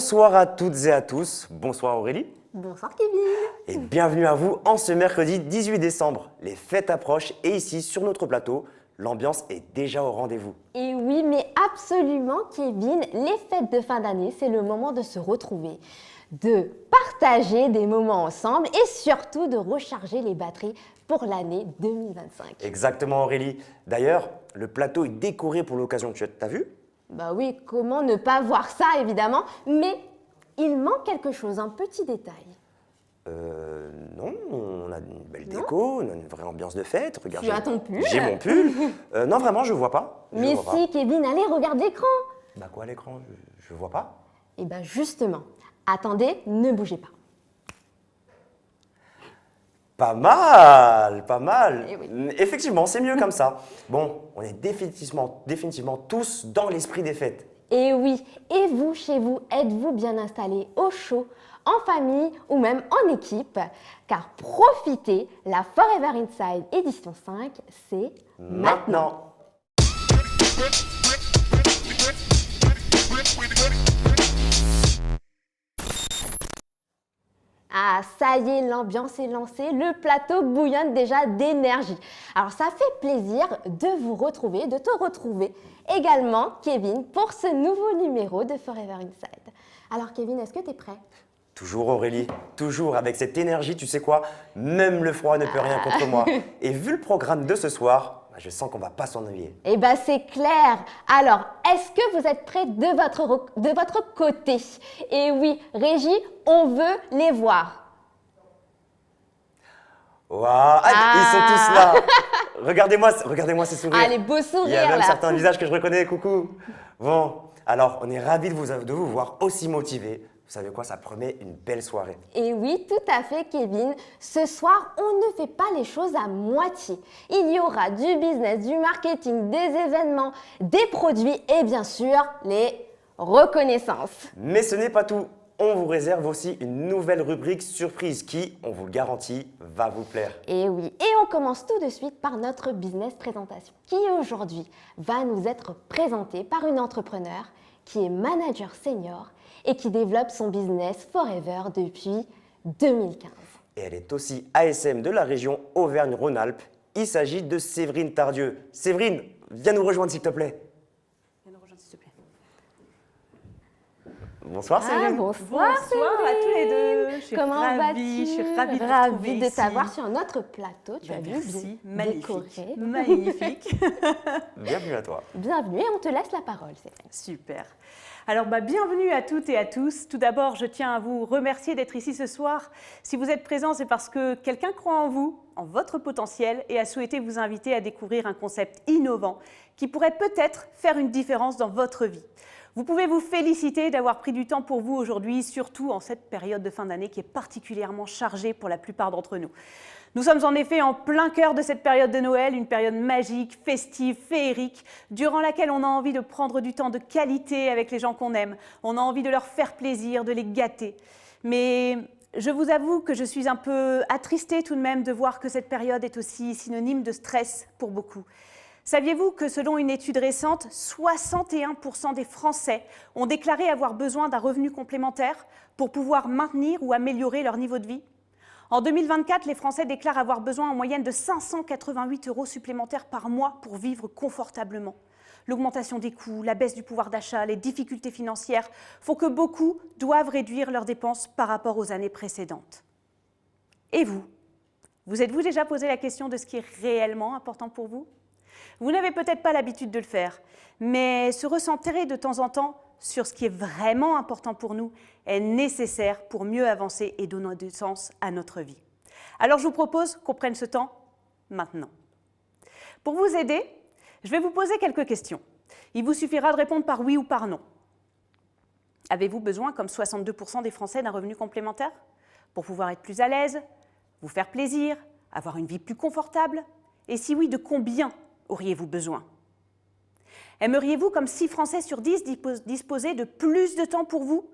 Bonsoir à toutes et à tous. Bonsoir Aurélie. Bonsoir Kevin. Et bienvenue à vous en ce mercredi 18 décembre. Les fêtes approchent et ici, sur notre plateau, l'ambiance est déjà au rendez-vous. Et oui, mais absolument Kevin, les fêtes de fin d'année, c'est le moment de se retrouver, de partager des moments ensemble et surtout de recharger les batteries pour l'année 2025. Exactement Aurélie. D'ailleurs, le plateau est décoré pour l'occasion. Tu as vu? Bah oui, comment ne pas voir ça évidemment, mais il manque quelque chose, un petit détail. Non, on a une belle déco, on a une vraie ambiance de fête. Regarde, Tu as ton pull? J'ai mon pull. Non, vraiment, je vois pas. Mais si Kevin, allez, regarde l'écran. Bah quoi l'écran? Je vois pas. Et bien justement, attendez, ne bougez pas. Pas mal, pas mal. Eh oui. Effectivement, c'est mieux comme ça. Bon, on est définitivement tous dans l'esprit des fêtes. Et oui, et vous, chez vous, êtes-vous bien installés au chaud, en famille ou même en équipe? Car profitez, la Forever Inside édition 5, c'est maintenant. Ah, ça y est, l'ambiance est lancée, le plateau bouillonne déjà d'énergie. Alors ça fait plaisir de vous retrouver, de te retrouver également, Kevin, pour ce nouveau numéro de Forever Inside. Alors Kevin, est-ce que tu es prêt? Toujours Aurélie, toujours avec cette énergie, tu sais quoi, même le froid ne peut rien contre moi. Et vu le programme de ce soir, je sens qu'on va pas s'ennuyer. Eh bien, c'est clair. Alors, est-ce que vous êtes prêts de votre côté? Et oui, Régie, on veut les voir. Waouh, ils sont tous là. Regardez-moi ces sourires. Ah, les beaux sourires, Il y a même là. certains visages que je reconnais, coucou. Bon, alors on est ravis de vous voir aussi motivés. Vous savez quoi, ça promet une belle soirée. Et oui, tout à fait, Kevin. Ce soir, on ne fait pas les choses à moitié. Il y aura du business, du marketing, des événements, des produits et bien sûr, les reconnaissances. Mais ce n'est pas tout. On vous réserve aussi une nouvelle rubrique surprise qui, on vous le garantit, va vous plaire. Et oui, et on commence tout de suite par notre business présentation, qui aujourd'hui va nous être présentée par une entrepreneur qui est manager senior et qui développe son business Forever depuis 2015. Et elle est aussi ASM de la région Auvergne-Rhône-Alpes. Il s'agit de Séverine Tardieu. Séverine, viens nous rejoindre s'il te plaît. Viens nous rejoindre s'il te plaît. Bonsoir Séverine. Bonsoir à tous les deux. Je suis Comment vas-tu? ravie, je suis ravie de te retrouver de ici. t'avoir sur notre plateau. Tu as vu, Merci, bien magnifique. décoré. Magnifique. Bienvenue à toi. Bienvenue et on te laisse la parole, Séverine. Super. Alors, bienvenue à toutes et à tous. Tout d'abord, je tiens à vous remercier d'être ici ce soir. Si vous êtes présents, c'est parce que quelqu'un croit en vous, en votre potentiel et a souhaité vous inviter à découvrir un concept innovant qui pourrait peut-être faire une différence dans votre vie. Vous pouvez vous féliciter d'avoir pris du temps pour vous aujourd'hui, surtout en cette période de fin d'année qui est particulièrement chargée pour la plupart d'entre nous. Nous sommes en effet en plein cœur de cette période de Noël, une période magique, festive, féerique, durant laquelle on a envie de prendre du temps de qualité avec les gens qu'on aime. On a envie de leur faire plaisir, de les gâter. Mais je vous avoue que je suis un peu attristée tout de même de voir que cette période est aussi synonyme de stress pour beaucoup. Saviez-vous que selon une étude récente, 61% des Français ont déclaré avoir besoin d'un revenu complémentaire pour pouvoir maintenir ou améliorer leur niveau de vie ? En 2024, les Français déclarent avoir besoin en moyenne de 588 € supplémentaires par mois pour vivre confortablement. L'augmentation des coûts, la baisse du pouvoir d'achat, les difficultés financières font que beaucoup doivent réduire leurs dépenses par rapport aux années précédentes. Et vous? Vous êtes-vous déjà posé la question de ce qui est réellement important pour vous? Vous n'avez peut-être pas l'habitude de le faire, mais se recentrer de temps en temps sur ce qui est vraiment important pour nous est nécessaire pour mieux avancer et donner du sens à notre vie. Alors je vous propose qu'on prenne ce temps maintenant. Pour vous aider, je vais vous poser quelques questions. Il vous suffira de répondre par oui ou par non. Avez-vous besoin, comme 62% des Français, d'un revenu complémentaire pour pouvoir être plus à l'aise, vous faire plaisir, avoir une vie plus confortable? Et si oui, de combien auriez-vous besoin? Aimeriez-vous, comme 6 Français sur 10, disposer de plus de temps pour vous?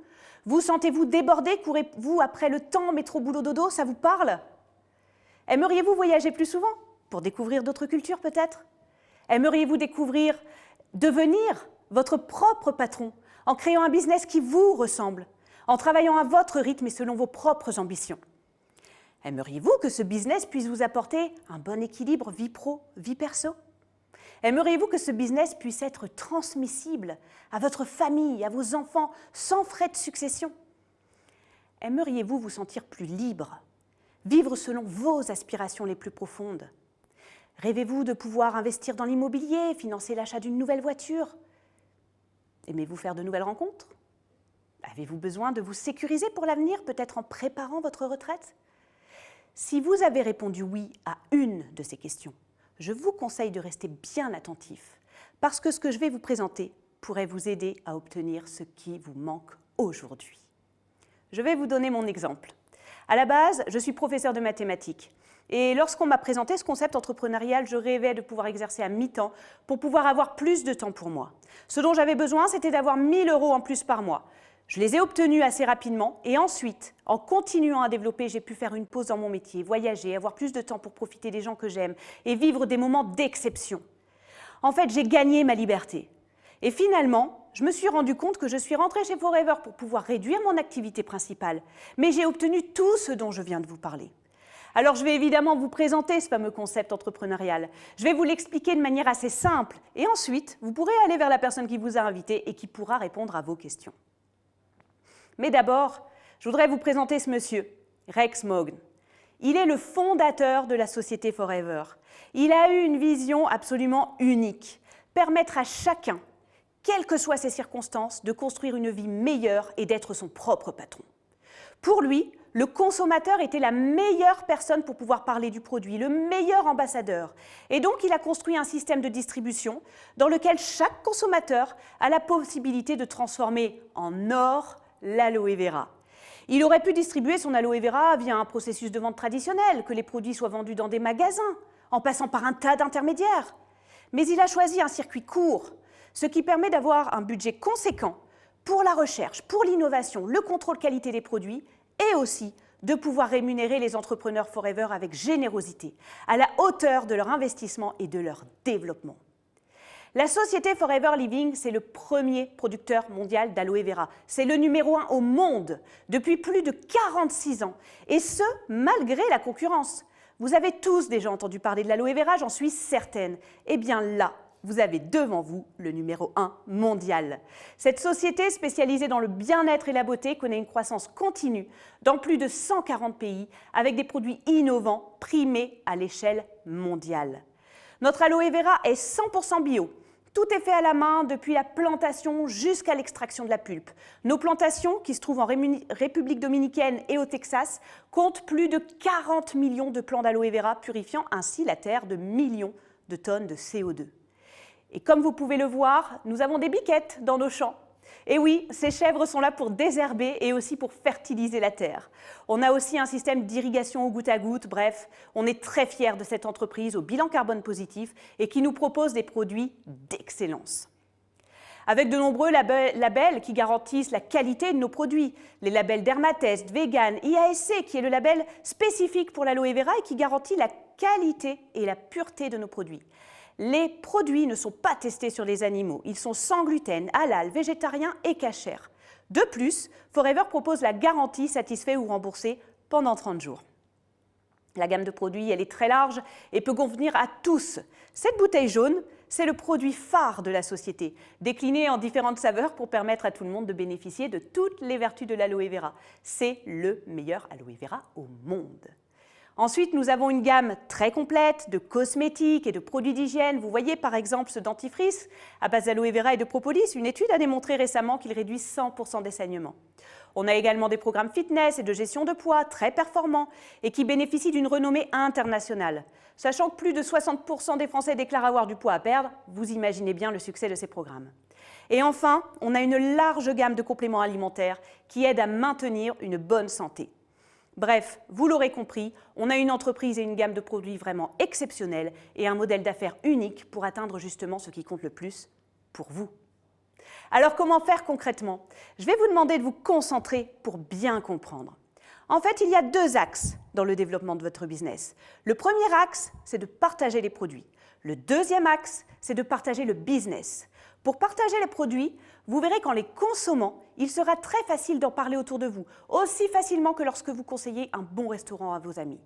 Vous sentez-vous débordé? Courez-vous après le temps, métro, boulot, dodo? Ça vous parle? Aimeriez-vous voyager plus souvent pour découvrir d'autres cultures peut-être? Aimeriez-vous devenir votre propre patron en créant un business qui vous ressemble, en travaillant à votre rythme et selon vos propres ambitions. Aimeriez-vous que ce business puisse vous apporter un bon équilibre vie pro, vie perso? Aimeriez-vous que ce business puisse être transmissible à votre famille, à vos enfants, sans frais de succession? Aimeriez-vous vous sentir plus libre, vivre selon vos aspirations les plus profondes? Rêvez-vous de pouvoir investir dans l'immobilier, financer l'achat d'une nouvelle voiture? Aimez-vous faire de nouvelles rencontres? Avez-vous besoin de vous sécuriser pour l'avenir, peut-être en préparant votre retraite? Si vous avez répondu oui à une de ces questions, je vous conseille de rester bien attentif, parce que ce que je vais vous présenter pourrait vous aider à obtenir ce qui vous manque aujourd'hui. Je vais vous donner mon exemple. À la base, je suis professeur de mathématiques. Et lorsqu'on m'a présenté ce concept entrepreneurial, je rêvais de pouvoir exercer à mi-temps pour pouvoir avoir plus de temps pour moi. Ce dont j'avais besoin, c'était d'avoir 1 000 € en plus par mois. Je les ai obtenus assez rapidement et ensuite, en continuant à développer, j'ai pu faire une pause dans mon métier, voyager, avoir plus de temps pour profiter des gens que j'aime et vivre des moments d'exception. En fait, j'ai gagné ma liberté. Et finalement, je me suis rendu compte que je suis rentrée chez Forever pour pouvoir réduire mon activité principale. Mais j'ai obtenu tout ce dont je viens de vous parler. Alors, je vais évidemment vous présenter ce fameux concept entrepreneurial. Je vais vous l'expliquer de manière assez simple. Et ensuite, vous pourrez aller vers la personne qui vous a invité et qui pourra répondre à vos questions. Mais d'abord, je voudrais vous présenter ce monsieur, Rex Mogn. Il est le fondateur de la société Forever. Il a eu une vision absolument unique, permettre à chacun, quelles que soient ses circonstances, de construire une vie meilleure et d'être son propre patron. Pour lui, le consommateur était la meilleure personne pour pouvoir parler du produit, le meilleur ambassadeur. Et donc, il a construit un système de distribution dans lequel chaque consommateur a la possibilité de transformer en or l'aloe vera. Il aurait pu distribuer son aloe vera via un processus de vente traditionnel, que les produits soient vendus dans des magasins, en passant par un tas d'intermédiaires. Mais il a choisi un circuit court, ce qui permet d'avoir un budget conséquent pour la recherche, pour l'innovation, le contrôle qualité des produits et aussi de pouvoir rémunérer les entrepreneurs Forever avec générosité, à la hauteur de leur investissement et de leur développement. La société Forever Living, c'est le premier producteur mondial d'aloe vera. C'est le numéro 1 au monde depuis plus de 46 ans, et ce, malgré la concurrence. Vous avez tous déjà entendu parler de l'aloe vera, j'en suis certaine. Eh bien là, vous avez devant vous le numéro 1 mondial. Cette société spécialisée dans le bien-être et la beauté connaît une croissance continue dans plus de 140 pays avec des produits innovants primés à l'échelle mondiale. Notre aloe vera est 100% bio. Tout est fait à la main depuis la plantation jusqu'à l'extraction de la pulpe. Nos plantations, qui se trouvent en République dominicaine et au Texas, comptent plus de 40 millions de plants d'aloe vera, purifiant ainsi la terre de millions de tonnes de CO2. Et comme vous pouvez le voir, nous avons des biquettes dans nos champs. Et oui, ces chèvres sont là pour désherber et aussi pour fertiliser la terre. On a aussi un système d'irrigation au goutte à goutte. Bref, on est très fiers de cette entreprise au bilan carbone positif et qui nous propose des produits d'excellence. Avec de nombreux labels qui garantissent la qualité de nos produits. Les labels Dermatest, Vegan, IASC, qui est le label spécifique pour l'aloe vera et qui garantit la qualité et la pureté de nos produits. Les produits ne sont pas testés sur les animaux. Ils sont sans gluten, halal, végétariens et kasher. De plus, Forever propose la garantie satisfait ou remboursé pendant 30 jours. La gamme de produits, elle est très large et peut convenir à tous. Cette bouteille jaune, c'est le produit phare de la société, décliné en différentes saveurs pour permettre à tout le monde de bénéficier de toutes les vertus de l'aloe vera. C'est le meilleur aloe vera au monde. Ensuite, nous avons une gamme très complète de cosmétiques et de produits d'hygiène. Vous voyez par exemple ce dentifrice à base d'aloe vera et de propolis. Une étude a démontré récemment qu'il réduit 100% des saignements. On a également des programmes fitness et de gestion de poids très performants et qui bénéficient d'une renommée internationale. Sachant que plus de 60% des Français déclarent avoir du poids à perdre, vous imaginez bien le succès de ces programmes. Et enfin, on a une large gamme de compléments alimentaires qui aident à maintenir une bonne santé. Bref, vous l'aurez compris, on a une entreprise et une gamme de produits vraiment exceptionnels et un modèle d'affaires unique pour atteindre justement ce qui compte le plus pour vous. Alors comment faire concrètement? Je vais vous demander de vous concentrer pour bien comprendre. En fait, il y a 2 axes dans le développement de votre business. Le premier axe, c'est de partager les produits. Le deuxième axe, c'est de partager le business. Pour partager les produits, vous verrez qu'en les consommant, il sera très facile d'en parler autour de vous, aussi facilement que lorsque vous conseillez un bon restaurant à vos amis.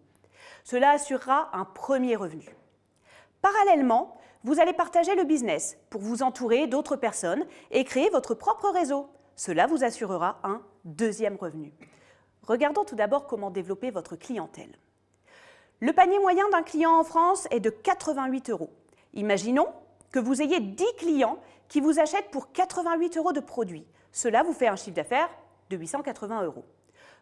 Cela assurera un premier revenu. Parallèlement, vous allez partager le business pour vous entourer d'autres personnes et créer votre propre réseau. Cela vous assurera un deuxième revenu. Regardons tout d'abord comment développer votre clientèle. Le panier moyen d'un client en France est de 88 €. Imaginons que vous ayez 10 clients qui vous achètent pour 88 € de produits. Cela vous fait un chiffre d'affaires de 880 €.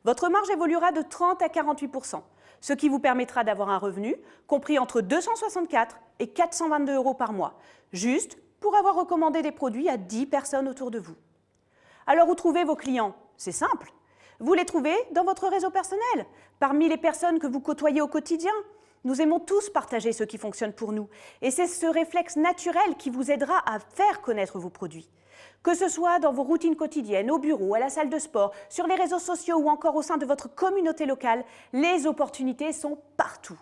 Votre marge évoluera de 30 à 48%, ce qui vous permettra d'avoir un revenu compris entre 264 et 422 € par mois, juste pour avoir recommandé des produits à 10 personnes autour de vous. Alors où trouver vos clients? C'est simple. Vous les trouvez dans votre réseau personnel, parmi les personnes que vous côtoyez au quotidien. Nous aimons tous partager ce qui fonctionne pour nous, et c'est ce réflexe naturel qui vous aidera à faire connaître vos produits. Que ce soit dans vos routines quotidiennes, au bureau, à la salle de sport, sur les réseaux sociaux ou encore au sein de votre communauté locale, les opportunités sont partout.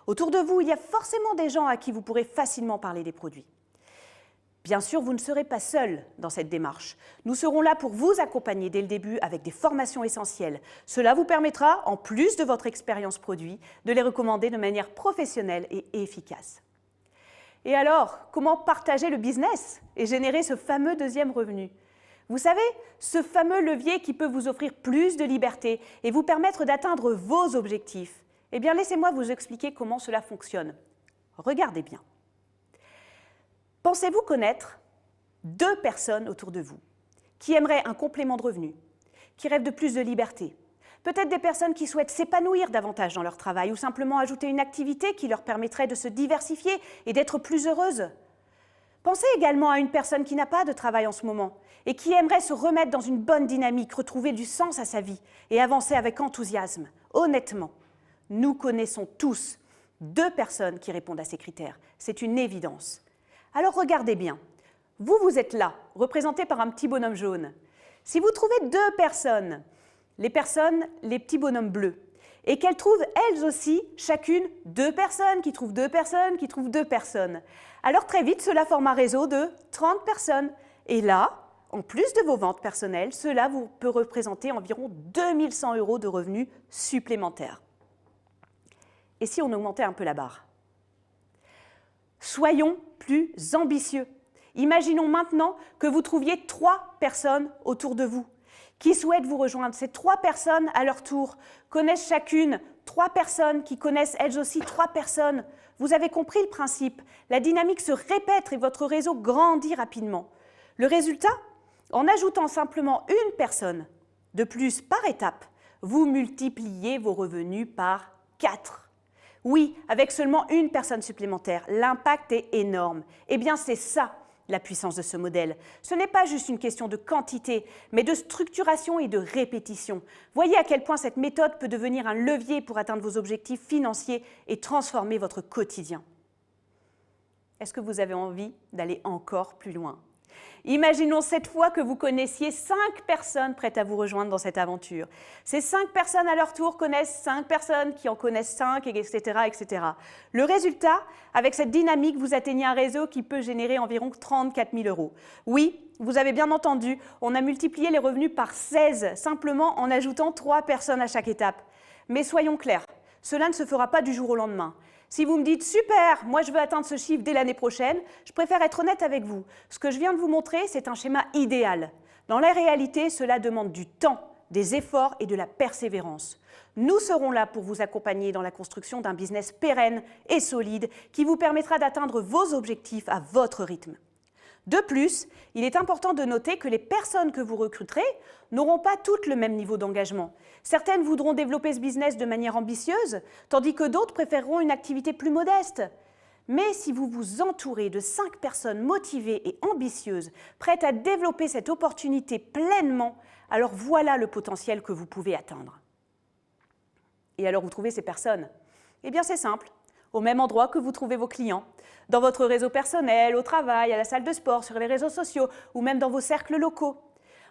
Autour de vous, il y a forcément des gens à qui vous pourrez facilement parler des produits. Bien sûr, vous ne serez pas seul dans cette démarche. Nous serons là pour vous accompagner dès le début avec des formations essentielles. Cela vous permettra, en plus de votre expérience produit, de les recommander de manière professionnelle et efficace. Et alors, comment partager le business et générer ce fameux deuxième revenu? Vous savez, ce fameux levier qui peut vous offrir plus de liberté et vous permettre d'atteindre vos objectifs. Eh bien, laissez-moi vous expliquer comment cela fonctionne. Regardez bien. Pensez-vous connaître 2 personnes autour de vous qui aimeraient un complément de revenu, qui rêvent de plus de liberté? Peut-être des personnes qui souhaitent s'épanouir davantage dans leur travail ou simplement ajouter une activité qui leur permettrait de se diversifier et d'être plus heureuses. Pensez également à une personne qui n'a pas de travail en ce moment et qui aimerait se remettre dans une bonne dynamique, retrouver du sens à sa vie et avancer avec enthousiasme. Honnêtement, nous connaissons tous 2 personnes qui répondent à ces critères. C'est une évidence. Alors regardez bien, vous êtes là, représenté par un petit bonhomme jaune. Si vous trouvez 2 personnes, les petits bonhommes bleus, et qu'elles trouvent elles aussi, chacune, 2 personnes, qui trouvent 2 personnes, qui trouvent 2 personnes, alors très vite, cela forme un réseau de 30 personnes. Et là, en plus de vos ventes personnelles, cela vous peut représenter environ 2100 € de revenus supplémentaires. Et si on augmentait un peu la barre? Soyons plus ambitieux. Imaginons maintenant que vous trouviez 3 personnes autour de vous qui souhaitent vous rejoindre. Ces 3 personnes, à leur tour, connaissent chacune 3 personnes qui connaissent elles aussi 3 personnes. Vous avez compris le principe. La dynamique se répète et votre réseau grandit rapidement. Le résultat, en ajoutant simplement une personne de plus par étape, vous multipliez vos revenus par 4. Oui, avec seulement une personne supplémentaire, l'impact est énorme. Eh bien, c'est ça, la puissance de ce modèle. Ce n'est pas juste une question de quantité, mais de structuration et de répétition. Voyez à quel point cette méthode peut devenir un levier pour atteindre vos objectifs financiers et transformer votre quotidien. Est-ce que vous avez envie d'aller encore plus loin? Imaginons cette fois que vous connaissiez 5 personnes prêtes à vous rejoindre dans cette aventure. Ces 5 personnes à leur tour connaissent 5 personnes qui en connaissent 5, etc., etc. Le résultat, avec cette dynamique, vous atteignez un réseau qui peut générer environ 34 000 €. Oui, vous avez bien entendu, on a multiplié les revenus par 16, simplement en ajoutant 3 personnes à chaque étape. Mais soyons clairs, cela ne se fera pas du jour au lendemain. Si vous me dites « Super, moi je veux atteindre ce chiffre dès l'année prochaine », je préfère être honnête avec vous. Ce que je viens de vous montrer, c'est un schéma idéal. Dans la réalité, cela demande du temps, des efforts et de la persévérance. Nous serons là pour vous accompagner dans la construction d'un business pérenne et solide qui vous permettra d'atteindre vos objectifs à votre rythme. De plus, il est important de noter que les personnes que vous recruterez n'auront pas toutes le même niveau d'engagement. Certaines voudront développer ce business de manière ambitieuse, tandis que d'autres préféreront une activité plus modeste. Mais si vous vous entourez de 5 personnes motivées et ambitieuses, prêtes à développer cette opportunité pleinement, alors voilà le potentiel que vous pouvez atteindre. Et alors, où trouver ces personnes? Eh bien, c'est simple. Au même endroit que vous trouvez vos clients, dans votre réseau personnel, au travail, à la salle de sport, sur les réseaux sociaux ou même dans vos cercles locaux.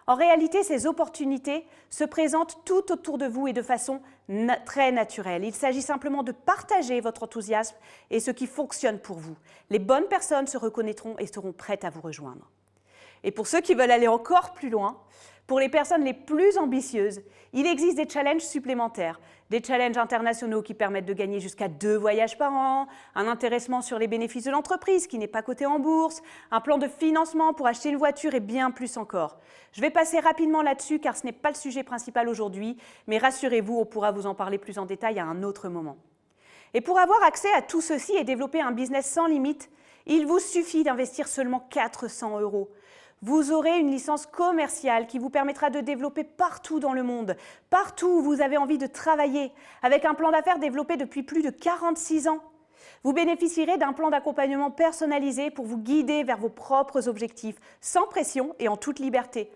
En réalité, ces opportunités se présentent tout autour de vous et de façon très naturelle. Il s'agit simplement de partager votre enthousiasme et ce qui fonctionne pour vous. Les bonnes personnes se reconnaîtront et seront prêtes à vous rejoindre. Et pour ceux qui veulent aller encore plus loin, pour les personnes les plus ambitieuses, il existe des challenges supplémentaires, des challenges internationaux qui permettent de gagner jusqu'à 2 voyages par an, un intéressement sur les bénéfices de l'entreprise qui n'est pas coté en bourse, un plan de financement pour acheter une voiture et bien plus encore. Je vais passer rapidement là-dessus car ce n'est pas le sujet principal aujourd'hui, mais rassurez-vous, on pourra vous en parler plus en détail à un autre moment. Et pour avoir accès à tout ceci et développer un business sans limite, il vous suffit d'investir seulement 400 €. Vous aurez une licence commerciale qui vous permettra de développer partout dans le monde, partout où vous avez envie de travailler, avec un plan d'affaires développé depuis plus de 46 ans. Vous bénéficierez d'un plan d'accompagnement personnalisé pour vous guider vers vos propres objectifs, sans pression et en toute liberté.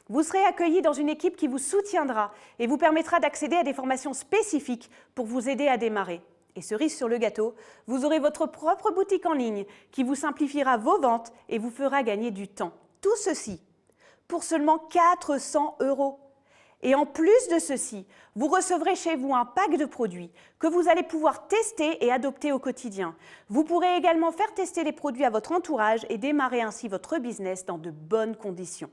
Vous serez accueilli dans une équipe qui vous soutiendra et vous permettra d'accéder à des formations spécifiques pour vous aider à démarrer. Et cerise sur le gâteau, vous aurez votre propre boutique en ligne qui vous simplifiera vos ventes et vous fera gagner du temps. Tout ceci pour seulement 400 €. Et en plus de ceci, vous recevrez chez vous un pack de produits que vous allez pouvoir tester et adopter au quotidien. Vous pourrez également faire tester les produits à votre entourage et démarrer ainsi votre business dans de bonnes conditions.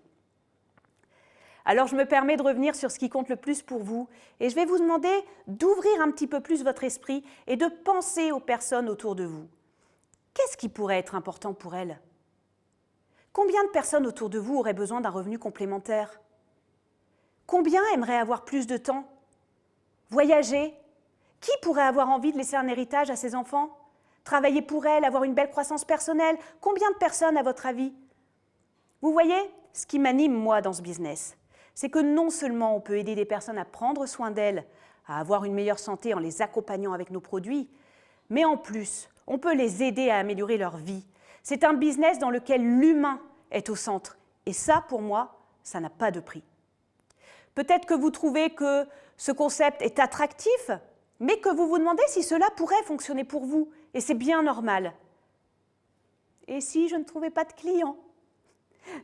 Alors je me permets de revenir sur ce qui compte le plus pour vous et je vais vous demander d'ouvrir un petit peu plus votre esprit et de penser aux personnes autour de vous. Qu'est-ce qui pourrait être important pour elles ? Combien de personnes autour de vous auraient besoin d'un revenu complémentaire ? Combien aimeraient avoir plus de temps ? Voyager ? Qui pourrait avoir envie de laisser un héritage à ses enfants ? Travailler pour elles, avoir une belle croissance personnelle ? Combien de personnes à votre avis ? Vous voyez, ce qui m'anime moi dans ce business, c'est que non seulement on peut aider des personnes à prendre soin d'elles, à avoir une meilleure santé en les accompagnant avec nos produits, mais en plus, on peut les aider à améliorer leur vie. C'est un business dans lequel l'humain est au centre. Et ça, pour moi, ça n'a pas de prix. Peut-être que vous trouvez que ce concept est attractif, mais que vous vous demandez si cela pourrait fonctionner pour vous. Et c'est bien normal. Et si je ne trouvais pas de clients ?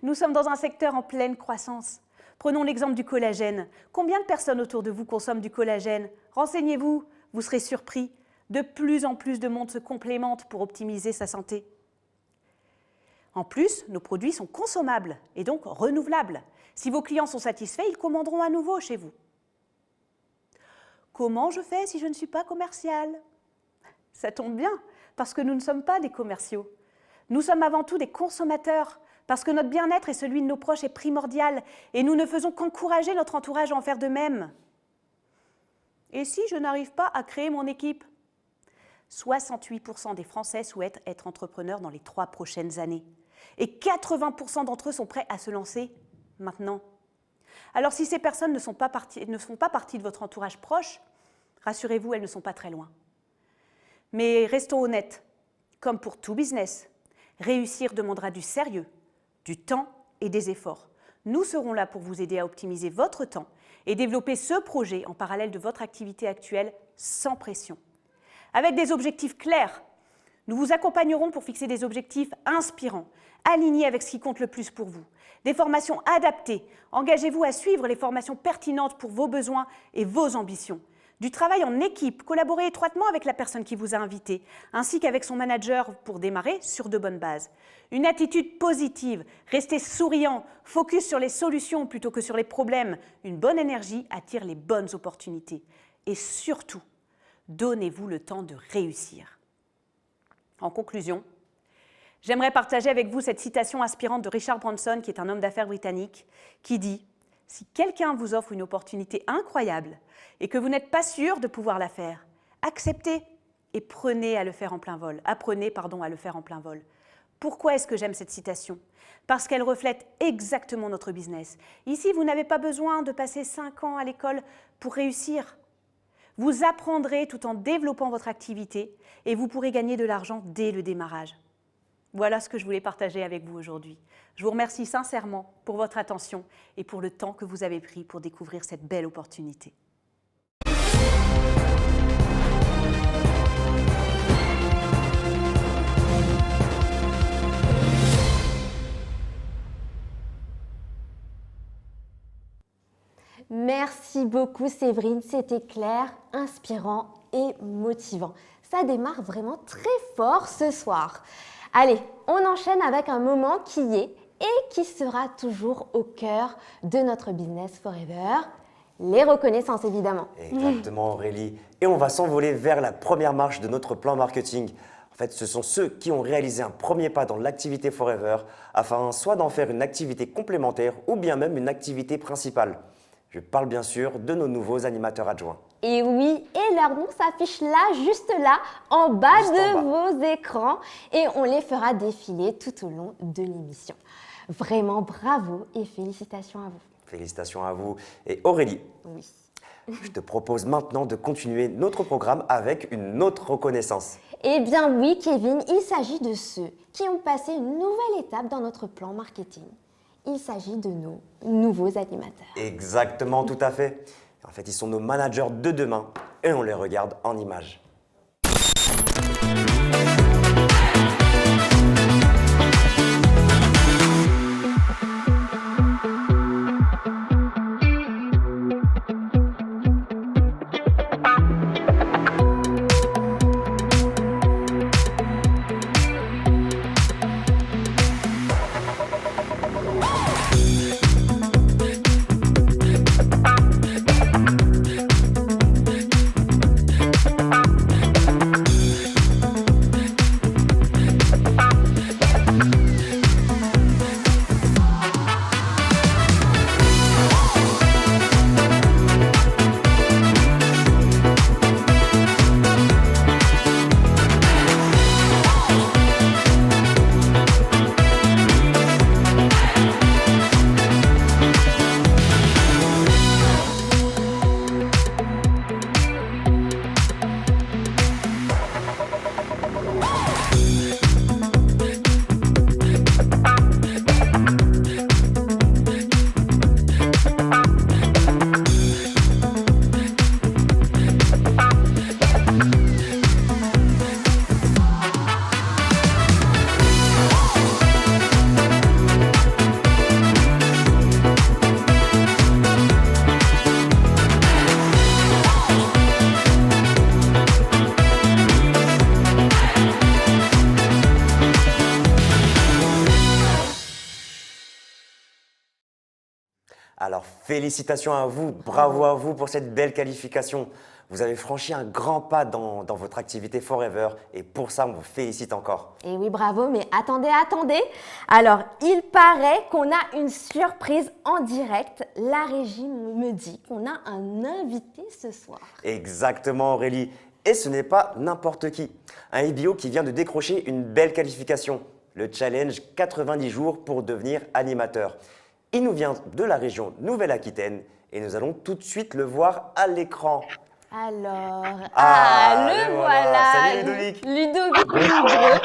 Nous sommes dans un secteur en pleine croissance. Prenons l'exemple du collagène. Combien de personnes autour de vous consomment du collagène ? Renseignez-vous, vous serez surpris. De plus en plus de monde se complémente pour optimiser sa santé. En plus, nos produits sont consommables et donc renouvelables. Si vos clients sont satisfaits, ils commanderont à nouveau chez vous. Comment je fais si je ne suis pas commercial ? Ça tombe bien, parce que nous ne sommes pas des commerciaux. Nous sommes avant tout des consommateurs, parce que notre bien-être et celui de nos proches est primordial et nous ne faisons qu'encourager notre entourage à en faire de même. Et si je n'arrive pas à créer mon équipe ? 68% des Français souhaitent être entrepreneurs dans les 3 prochaines années. Et 80% d'entre eux sont prêts à se lancer maintenant. Alors si ces personnes ne font pas partie de votre entourage proche, rassurez-vous, elles ne sont pas très loin. Mais restons honnêtes, comme pour tout business, réussir demandera du sérieux, du temps et des efforts. Nous serons là pour vous aider à optimiser votre temps et développer ce projet en parallèle de votre activité actuelle sans pression. Avec des objectifs clairs, nous vous accompagnerons pour fixer des objectifs inspirants, alignés avec ce qui compte le plus pour vous. Des formations adaptées. Engagez-vous à suivre les formations pertinentes pour vos besoins et vos ambitions. Du travail en équipe, collaborez étroitement avec la personne qui vous a invité, ainsi qu'avec son manager pour démarrer sur de bonnes bases. Une attitude positive, restez souriant, focus sur les solutions plutôt que sur les problèmes. Une bonne énergie attire les bonnes opportunités. Et surtout, donnez-vous le temps de réussir. En conclusion, j'aimerais partager avec vous cette citation inspirante de Richard Branson, qui est un homme d'affaires britannique, qui dit « Si quelqu'un vous offre une opportunité incroyable et que vous n'êtes pas sûr de pouvoir la faire, acceptez et apprenez à le faire en plein vol. Pourquoi est-ce que j'aime cette citation ? Parce qu'elle reflète exactement notre business. Ici, vous n'avez pas besoin de passer 5 ans à l'école pour réussir. Vous apprendrez tout en développant votre activité et vous pourrez gagner de l'argent dès le démarrage. Voilà ce que je voulais partager avec vous aujourd'hui. Je vous remercie sincèrement pour votre attention et pour le temps que vous avez pris pour découvrir cette belle opportunité. Merci beaucoup Séverine, c'était clair, inspirant et motivant. Ça démarre vraiment très fort ce soir. Allez, on enchaîne avec un moment qui est et qui sera toujours au cœur de notre business forever. Les reconnaissances, évidemment. Exactement Aurélie. Et on va s'envoler vers la première marche de notre plan marketing. En fait, ce sont ceux qui ont réalisé un premier pas dans l'activité Forever afin soit d'en faire une activité complémentaire ou bien même une activité principale. Je parle bien sûr de nos nouveaux animateurs adjoints. Et oui, et leur nom s'affiche là, juste là, en bas Juste en de vos écrans. Et on les fera défiler tout au long de l'émission. Vraiment bravo et félicitations à vous. Félicitations à vous. Et Aurélie, Oui. je te propose maintenant de continuer notre programme avec une autre reconnaissance. Eh bien oui, Kevin, il s'agit de ceux qui ont passé une nouvelle étape dans notre plan marketing. Il s'agit de nos nouveaux animateurs. Exactement, tout à fait. En fait, ils sont nos managers de demain et on les regarde en images. Alors, félicitations à vous, bravo à vous pour cette belle qualification. Vous avez franchi un grand pas dans votre activité Forever et pour ça, on vous félicite encore. Et oui, bravo, mais attendez, attendez. Alors, il paraît qu'on a une surprise en direct. La régie me dit qu'on a un invité ce soir. Exactement Aurélie. Et ce n'est pas n'importe qui. Un IBO qui vient de décrocher une belle qualification, le challenge 90 jours pour devenir animateur. Il nous vient de la région Nouvelle-Aquitaine et nous allons tout de suite le voir à l'écran. Alors, le le voilà. voilà. Salut Ludovic. Ludovic Livreux.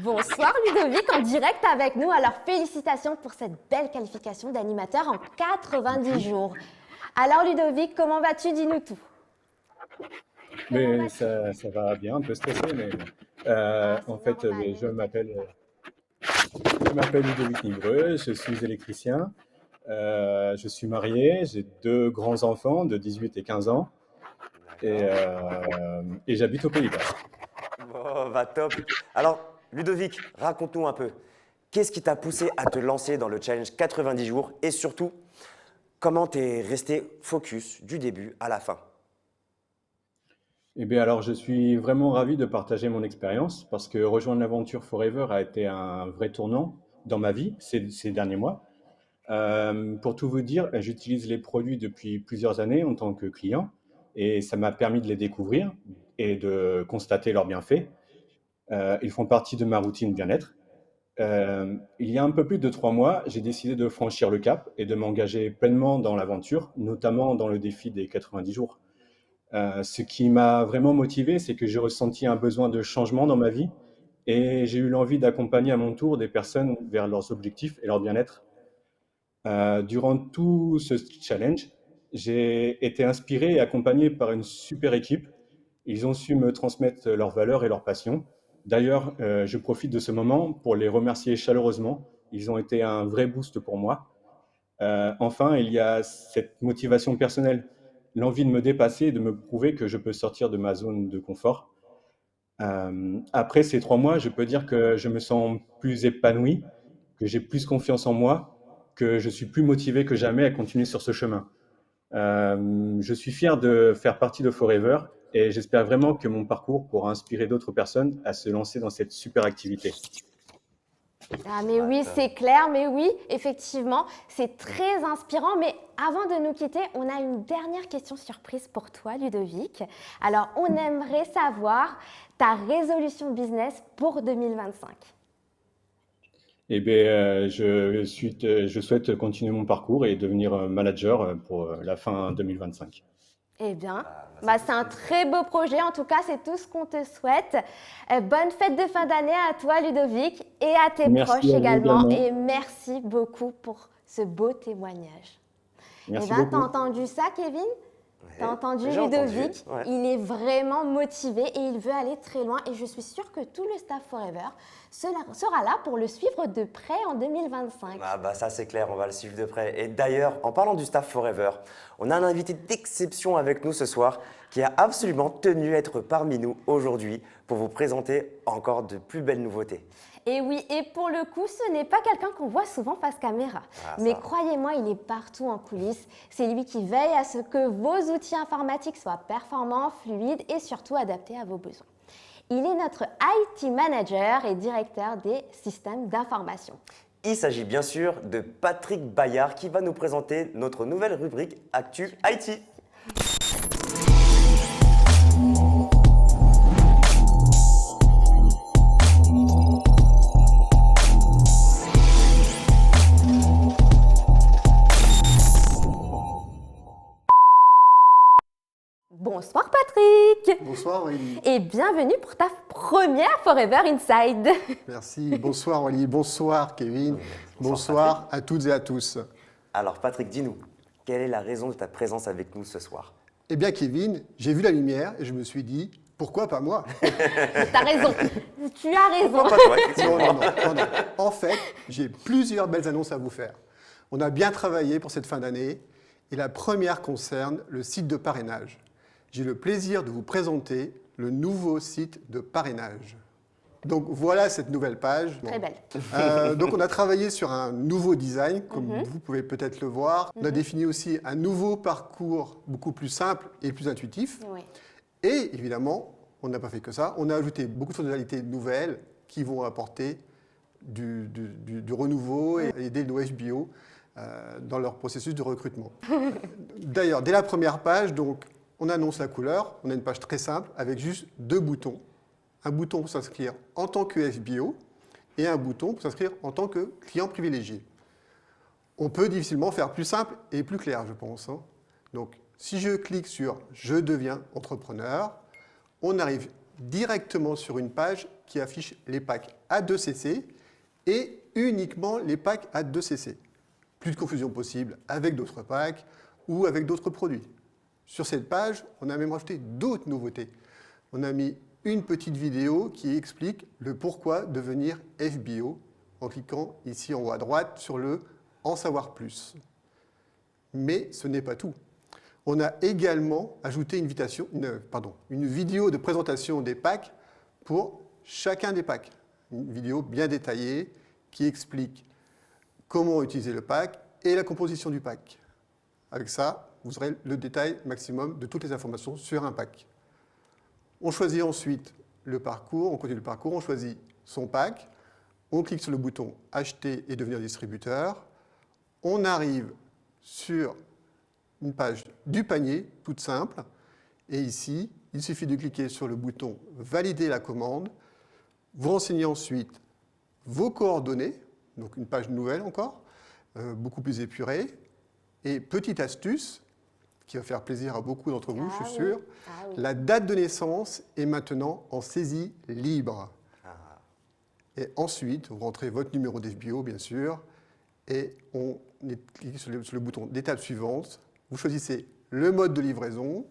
Bonsoir Ludovic, en direct avec nous. Alors, félicitations pour cette belle qualification d'animateur en 90 jours. Alors Ludovic, comment vas-tu? Dis-nous tout. Mais ça va bien, un peu stressé, mais en fait, normal. je m'appelle Ludovic Livreux, je suis électricien, je suis marié, j'ai deux grands-enfants de 18 et 15 ans, et j'habite au Pays Basque. Oh, bah top. Alors, Ludovic, raconte-nous un peu. Qu'est-ce qui t'a poussé à te lancer dans le challenge 90 jours et surtout, comment t'es resté focus du début à la fin? Eh bien, alors, je suis vraiment ravi de partager mon expérience parce que rejoindre l'aventure Forever a été un vrai tournant dans ma vie ces derniers mois. Pour tout vous dire, j'utilise les produits depuis plusieurs années en tant que client et ça m'a permis de les découvrir et de constater leurs bienfaits. Ils font partie de ma routine bien-être. Il y a un peu plus de 3 mois, j'ai décidé de franchir le cap et de m'engager pleinement dans l'aventure, notamment dans le défi des 90 jours. Ce qui m'a vraiment motivé, c'est que j'ai ressenti un besoin de changement dans ma vie et j'ai eu l'envie d'accompagner à mon tour des personnes vers leurs objectifs et leur bien-être. Durant tout ce challenge, j'ai été inspiré et accompagné par une super équipe. Ils ont su me transmettre leurs valeurs et leurs passions. D'ailleurs, je profite de ce moment pour les remercier chaleureusement. Ils ont été un vrai boost pour moi. Enfin, il y a cette motivation personnelle, l'envie de me dépasser et de me prouver que je peux sortir de ma zone de confort. Après ces 3 mois, je peux dire que je me sens plus épanoui, que j'ai plus confiance en moi, que je suis plus motivé que jamais à continuer sur ce chemin. Je suis fier de faire partie de Forever et j'espère vraiment que mon parcours pourra inspirer d'autres personnes à se lancer dans cette super activité. Ah, mais oui, c'est clair, mais oui, effectivement, c'est très inspirant. Mais avant de nous quitter, on a une dernière question surprise pour toi, Ludovic. Alors, on aimerait savoir ta résolution business pour 2025. Eh bien, je souhaite continuer mon parcours et devenir manager pour la fin 2025. Eh bien, c'est un très beau projet. En tout cas, c'est tout ce qu'on te souhaite. Bonne fête de fin d'année à toi, Ludovic, et à tes Merci proches à vous également. également. Et merci beaucoup pour ce beau témoignage. Merci Eh bien, beaucoup. t'as entendu ça, Kevin? T'as entendu J'ai entendu, Ludovic? ouais. Il est vraiment motivé et il veut aller très loin. Et je suis sûre que tout le staff Forever sera là pour le suivre de près en 2025. Ça c'est clair, on va le suivre de près. Et d'ailleurs, en parlant du staff Forever, on a un invité d'exception avec nous ce soir qui a absolument tenu à être parmi nous aujourd'hui pour vous présenter encore de plus belles nouveautés. Et oui, et pour le coup, ce n'est pas quelqu'un qu'on voit souvent face caméra. Mais croyez-moi, il est partout en coulisses. C'est lui qui veille à ce que vos outils informatiques soient performants, fluides et surtout adaptés à vos besoins. Il est notre IT manager et directeur des systèmes d'information. Il s'agit bien sûr de Patrick Bayard qui va nous présenter notre nouvelle rubrique Actu IT. Bonsoir Patrick. Bonsoir Aurélie. Et bienvenue pour ta première Forever Inside. Merci. Bonsoir Aurélie. Bonsoir Kevin. Bonsoir, à toutes et à tous. Alors Patrick, dis-nous, quelle est la raison de ta présence avec nous ce soir? Eh bien Kevin, j'ai vu la lumière et je me suis dit, pourquoi pas moi? T'as raison. Tu as raison. Pas toi, effectivement. Non. En fait, j'ai plusieurs belles annonces à vous faire. On a bien travaillé pour cette fin d'année et la première concerne le site de parrainage. J'ai le plaisir de vous présenter le nouveau site de parrainage. Donc voilà cette nouvelle page. Très belle. Donc on a travaillé sur un nouveau design, comme vous pouvez peut-être le voir. On a défini aussi un nouveau parcours beaucoup plus simple et plus intuitif. Oui. Et évidemment, on n'a pas fait que ça, on a ajouté beaucoup de fonctionnalités nouvelles qui vont apporter du renouveau et aider nos FBO dans leur processus de recrutement. D'ailleurs, dès la première page, donc, on annonce la couleur. On a une page très simple avec juste deux boutons. Un bouton pour s'inscrire en tant que FBO et un bouton pour s'inscrire en tant que client privilégié. On peut difficilement faire plus simple et plus clair, je pense. Donc, si je clique sur « Je deviens entrepreneur », on arrive directement sur une page qui affiche les packs A2CC et uniquement les packs A2CC. Plus de confusion possible avec d'autres packs ou avec d'autres produits. Sur cette page, on a même rajouté d'autres nouveautés. On a mis une petite vidéo qui explique le pourquoi devenir FBO en cliquant ici en haut à droite sur le « En savoir plus ». Mais ce n'est pas tout. On a également ajouté une vidéo de présentation des packs pour chacun des packs. Une vidéo bien détaillée qui explique comment utiliser le pack et la composition du pack. Avec ça, vous aurez le détail maximum de toutes les informations sur un pack. On choisit ensuite le parcours, on continue le parcours, on choisit son pack, on clique sur le bouton « Acheter et devenir distributeur », on arrive sur une page du panier, toute simple, et ici, il suffit de cliquer sur le bouton « Valider la commande », vous renseignez ensuite vos coordonnées, donc une page nouvelle encore, beaucoup plus épurée, et petite astuce, qui va faire plaisir à beaucoup d'entre vous, je suis sûr, la date de naissance est maintenant en saisie libre. Et ensuite, vous rentrez votre numéro d'FBO, bien sûr, et on clique sur le bouton d'étape suivante. Vous choisissez le mode de livraison,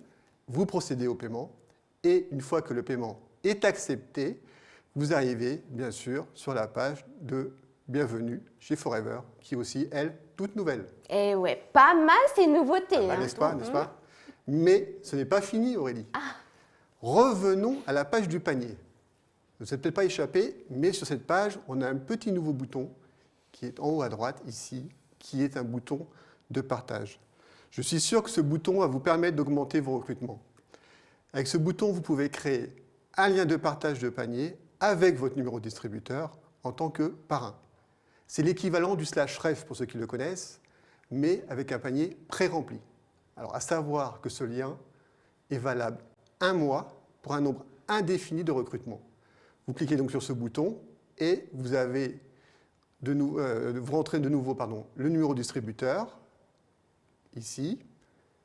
vous procédez au paiement, et une fois que le paiement est accepté, vous arrivez, bien sûr, sur la page de Bienvenue chez Forever, qui est aussi, elle, toute nouvelle. Et ouais, pas mal ces nouveautés. N'est-ce pas, n'est-ce pas? Mais ce n'est pas fini, Aurélie. Revenons à la page du panier. Vous ne vous êtes peut-être pas échappé, mais sur cette page, on a un petit nouveau bouton qui est en haut à droite, ici, qui est un bouton de partage. Je suis sûr que ce bouton va vous permettre d'augmenter vos recrutements. Avec ce bouton, vous pouvez créer un lien de partage de panier avec votre numéro de distributeur en tant que parrain. C'est l'équivalent du /ref pour ceux qui le connaissent, mais avec un panier pré-rempli. Alors, à savoir que ce lien est valable 1 mois pour un nombre indéfini de recrutements. Vous cliquez donc sur ce bouton et vous avez vous rentrez de nouveau le numéro de distributeur, ici.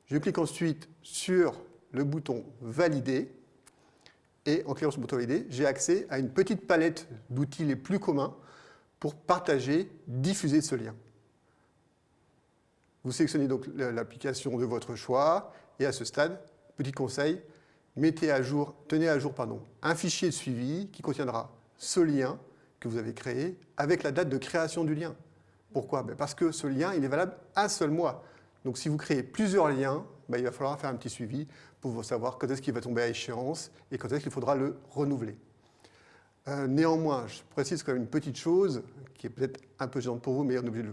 Je clique ensuite sur le bouton « Valider » et en cliquant sur le bouton « Valider », j'ai accès à une petite palette d'outils les plus communs pour partager, diffuser ce lien. Vous sélectionnez donc l'application de votre choix et à ce stade, petit conseil, tenez à jour un fichier de suivi qui contiendra ce lien que vous avez créé avec la date de création du lien. Pourquoi ? Parce que ce lien, il est valable un seul mois. Donc si vous créez plusieurs liens, il va falloir faire un petit suivi pour savoir quand est-ce qu'il va tomber à échéance et quand est-ce qu'il faudra le renouveler. Néanmoins, je précise quand même une petite chose qui est peut-être un peu gênante pour vous, mais on est obligé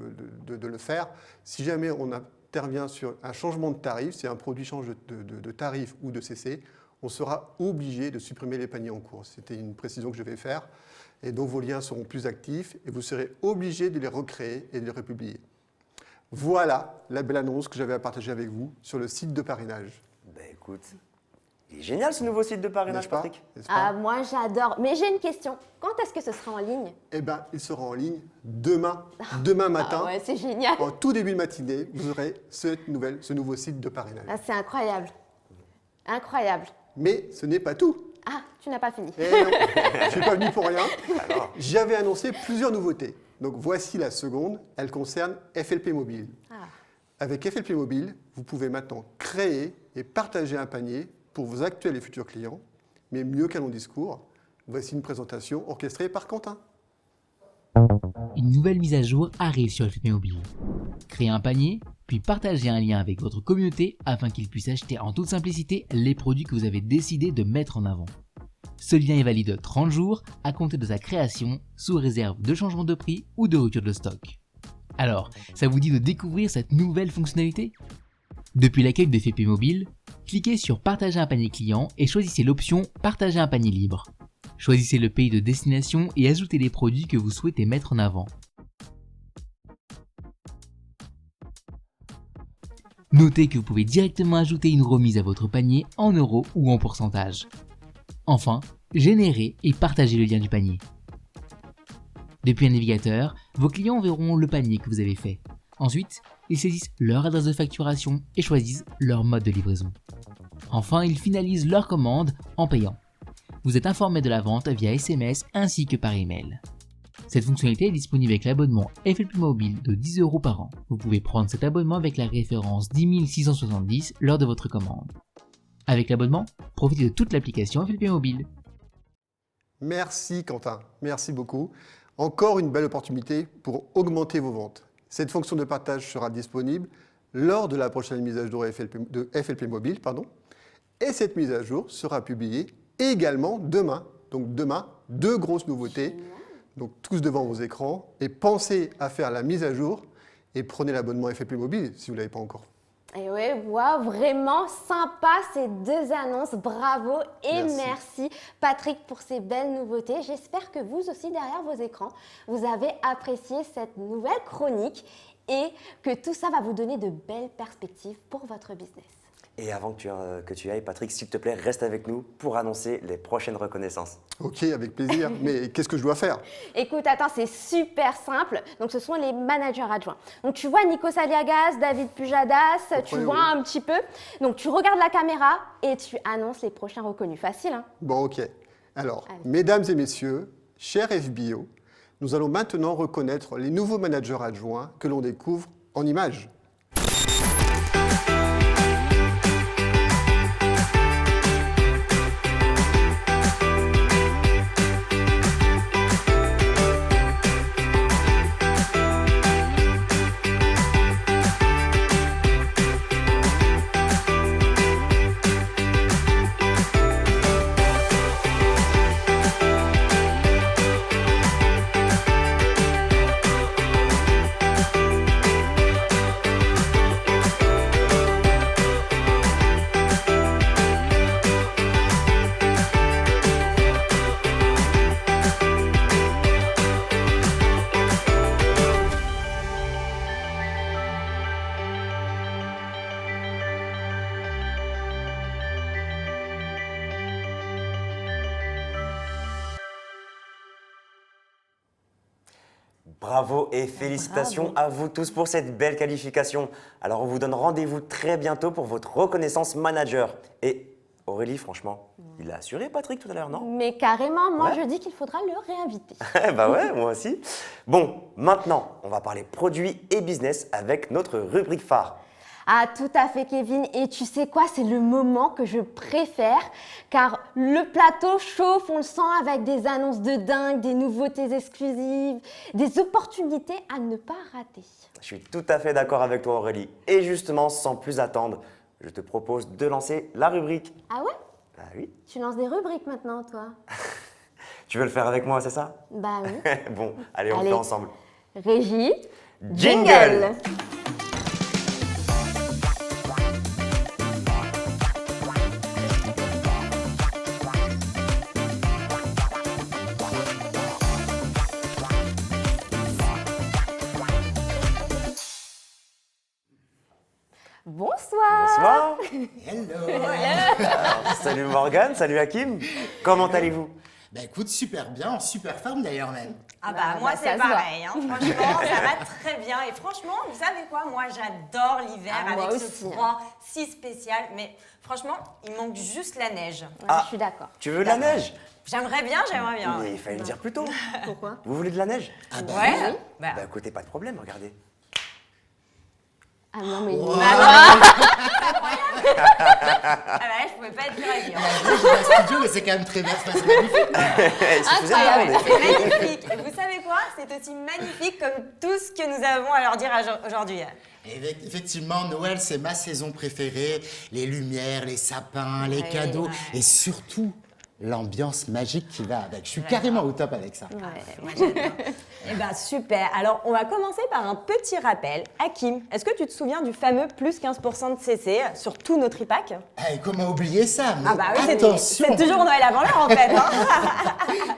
de le faire. Si jamais on intervient sur un changement de tarif, si un produit change de tarif ou de CC, on sera obligé de supprimer les paniers en cours. C'était une précision que je vais faire. Et donc vos liens seront plus actifs et vous serez obligé de les recréer et de les republier. Voilà la belle annonce que j'avais à partager avec vous sur le site de parrainage. Ben écoute, il est génial ce nouveau site de parrainage, N'est-ce pas ? Patrick. N'est-ce pas ? Ah, moi j'adore. Mais j'ai une question. Quand est-ce que ce sera en ligne? Eh bien, il sera en ligne demain matin. Ah ouais, c'est génial. En tout début de matinée, vous aurez ce nouveau site de parrainage. Ah, c'est incroyable. Incroyable. Mais ce n'est pas tout. Ah, tu n'as pas fini. Eh non, je ne suis pas venu pour rien. J'avais annoncé plusieurs nouveautés. Donc voici la seconde. Elle concerne FLP Mobile. Ah. Avec FLP Mobile, vous pouvez maintenant créer et partager un panier pour vos actuels et futurs clients, mais mieux qu'un long discours. Voici une présentation orchestrée par Quentin. Une nouvelle mise à jour arrive sur FLP Mobile. Créez un panier, puis partagez un lien avec votre communauté afin qu'ils puissent acheter en toute simplicité les produits que vous avez décidé de mettre en avant. Ce lien est valide 30 jours à compter de sa création, sous réserve de changement de prix ou de rupture de stock. Alors, ça vous dit de découvrir cette nouvelle fonctionnalité ? Depuis l'accueil de FLP Mobile, cliquez sur Partager un panier client et choisissez l'option Partager un panier libre. Choisissez le pays de destination et ajoutez les produits que vous souhaitez mettre en avant. Notez que vous pouvez directement ajouter une remise à votre panier en euros ou en pourcentage. Enfin, générez et partagez le lien du panier. Depuis un navigateur, vos clients verront le panier que vous avez fait. Ensuite, ils saisissent leur adresse de facturation et choisissent leur mode de livraison. Enfin, ils finalisent leur commande en payant. Vous êtes informé de la vente via SMS ainsi que par email. Cette fonctionnalité est disponible avec l'abonnement FLP Mobile de 10 € par an. Vous pouvez prendre cet abonnement avec la référence 10 670 lors de votre commande. Avec l'abonnement, profitez de toute l'application FLP Mobile. Merci Quentin, merci beaucoup. Encore une belle opportunité pour augmenter vos ventes. Cette fonction de partage sera disponible lors de la prochaine mise à jour de FLP Mobile. Et cette mise à jour sera publiée également demain. Donc demain, 2 grosses nouveautés. Donc tous devant vos écrans. Et pensez à faire la mise à jour et prenez l'abonnement FLP Mobile si vous ne l'avez pas encore. Et ouais, waouh, vraiment sympa ces 2 annonces, bravo et merci Patrick pour ces belles nouveautés. J'espère que vous aussi derrière vos écrans, vous avez apprécié cette nouvelle chronique et que tout ça va vous donner de belles perspectives pour votre business. Et avant que tu ailles, Patrick, s'il te plaît, reste avec nous pour annoncer les prochaines reconnaissances. Ok, avec plaisir. Mais qu'est-ce que je dois faire ? Écoute, attends, c'est super simple. Donc, ce sont les managers adjoints. Donc, tu vois Nico Saliagas, David Pujadas, tu vois un petit peu. Donc, tu regardes la caméra et tu annonces les prochains reconnus. Facile, hein ? Bon, ok. Alors, mesdames et messieurs, chers FBO, nous allons maintenant reconnaître les nouveaux managers adjoints que l'on découvre en images. Bravo et félicitations à vous tous pour cette belle qualification. Alors on vous donne rendez-vous très bientôt pour votre reconnaissance manager. Et Aurélie, franchement, il a assuré Patrick tout à l'heure, non? Mais carrément, moi Ouais. je dis qu'il faudra le réinviter. Bah ouais, moi aussi. Bon, maintenant, on va parler produits et business avec notre rubrique phare. Ah, tout à fait, Kevin. Et tu sais quoi, c'est le moment que je préfère, car le plateau chauffe, on le sent, avec des annonces de dingue, des nouveautés exclusives, des opportunités à ne pas rater. Je suis tout à fait d'accord avec toi, Aurélie. Et justement, sans plus attendre, je te propose de lancer la rubrique. Ah ouais? Bah oui. Tu lances des rubriques maintenant, toi? Tu veux le faire avec moi, c'est ça? Bah oui. Bon, allez, on le Allez. fait ensemble. Régie, Jingle. Bonsoir. Bonsoir. Alors, salut Morgane, salut Hakim. Comment allez-vous? Bah écoute, super bien, en super forme d'ailleurs même. Ah bah Bah, moi bah, ça c'est se voit. pareil, hein. Franchement ça va très bien et franchement vous savez quoi, moi j'adore l'hiver Ah, moi avec aussi, ce froid si spécial mais franchement il manque juste la neige. Ouais, Ah. je suis d'accord. Tu veux de la neige? J'aimerais bien. Mais il fallait le dire plus tôt. Pourquoi? Vous voulez de la neige? Ah bah Ouais. oui. Bah, Bah écoutez, pas de problème, regardez. Ah non, mais ah bah je pouvais pas être plus ravie, hein. Moi, j'ai un studio, mais c'est quand même très bien, c'est magnifique. Il suffisait de Incroyable. demander. C'est magnifique. Et vous savez quoi? C'est aussi magnifique comme tout ce que nous avons à leur dire aujourd'hui. Et effectivement, Noël, c'est ma saison préférée. Les lumières, les sapins, les Ouais, cadeaux ouais. et surtout l'ambiance magique qui va avec. Je suis carrément au top avec ça. Moi j'adore. Eh ben super. Alors on va commencer par un petit rappel. Hakim, est-ce que tu te souviens du fameux plus 15% de CC sur tous nos tripacs? Eh, comment oublier ça? Mais Ah bah oui, attention. c'est toujours Noël avant l'heure en fait. Hein.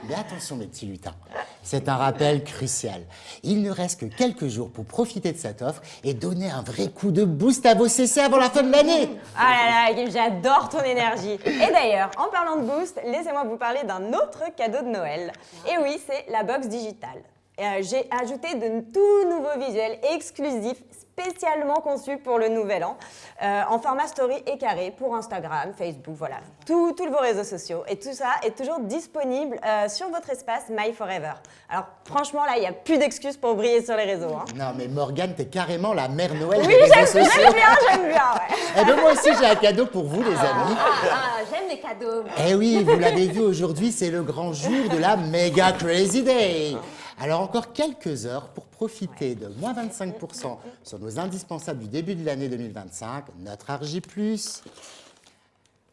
Mais attention mes petits lutins, c'est un rappel crucial. Il ne reste que quelques jours pour profiter de cette offre et donner un vrai coup de boost à vos CC avant la fin de l'année. Ah là là, Hakim, j'adore ton énergie. Et d'ailleurs, en parlant de boost, laissez-moi vous parler d'un autre cadeau de Noël. Et oui, c'est la box digitale. J'ai ajouté de tout nouveaux visuels exclusifs spécialement conçus pour le nouvel an, en format story et carré pour Instagram, Facebook, voilà, tous vos réseaux sociaux. Et tout ça est toujours disponible sur votre espace My Forever. Alors franchement, là, il n'y a plus d'excuses pour briller sur les réseaux. Hein. Non mais Morgane, t'es carrément la mère Noël Oui, des réseaux sociaux. j'aime bien, ouais. Eh ben moi aussi j'ai un cadeau pour vous les amis. Ah, j'aime les cadeaux. Eh oui, vous l'avez vu aujourd'hui, c'est le grand jour de la Mega Crazy Day. Alors encore quelques heures pour profiter de moins 25% sur nos indispensables du début de l'année 2025, notre Argy+,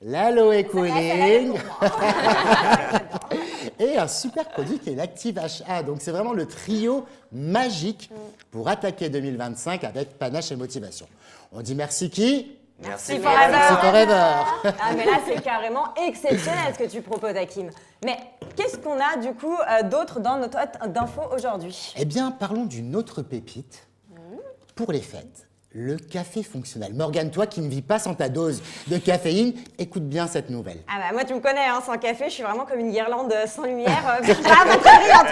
l'Aloe Cooling et un super produit qui est l'Active HA. Donc c'est vraiment le trio magique pour attaquer 2025 avec panache et motivation. On dit merci qui? Merci Merci Forever. Ah mais là c'est carrément exceptionnel ce que tu proposes Hakim. Mais qu'est-ce qu'on a du coup d'autre dans notre hôte d'infos aujourd'hui? Eh bien, parlons d'une autre pépite pour les fêtes. Le café fonctionnel. Morgane, toi qui ne vis pas sans ta dose de caféine, écoute bien cette nouvelle. Ah bah moi tu me connais, hein, sans café je suis vraiment comme une guirlande sans lumière. Pas très brillante.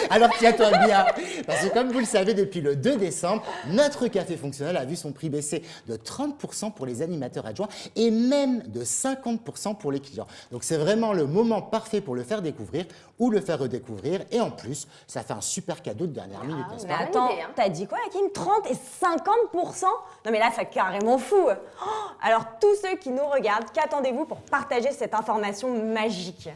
Alors tiens-toi bien, parce que comme vous le savez, depuis le 2 décembre, notre café fonctionnel a vu son prix baisser de 30% pour les animateurs adjoints et même de 50% pour les clients. Donc c'est vraiment le moment parfait pour le faire découvrir ou le faire redécouvrir. Et en plus, ça fait un super cadeau de dernière minute, n'est-ce Mais pas? attends, idée, hein. t'as dit quoi Hakim? 30 et 50%? Non mais là c'est carrément fou. Oh, alors tous ceux qui nous regardent, qu'attendez-vous pour partager cette information magique?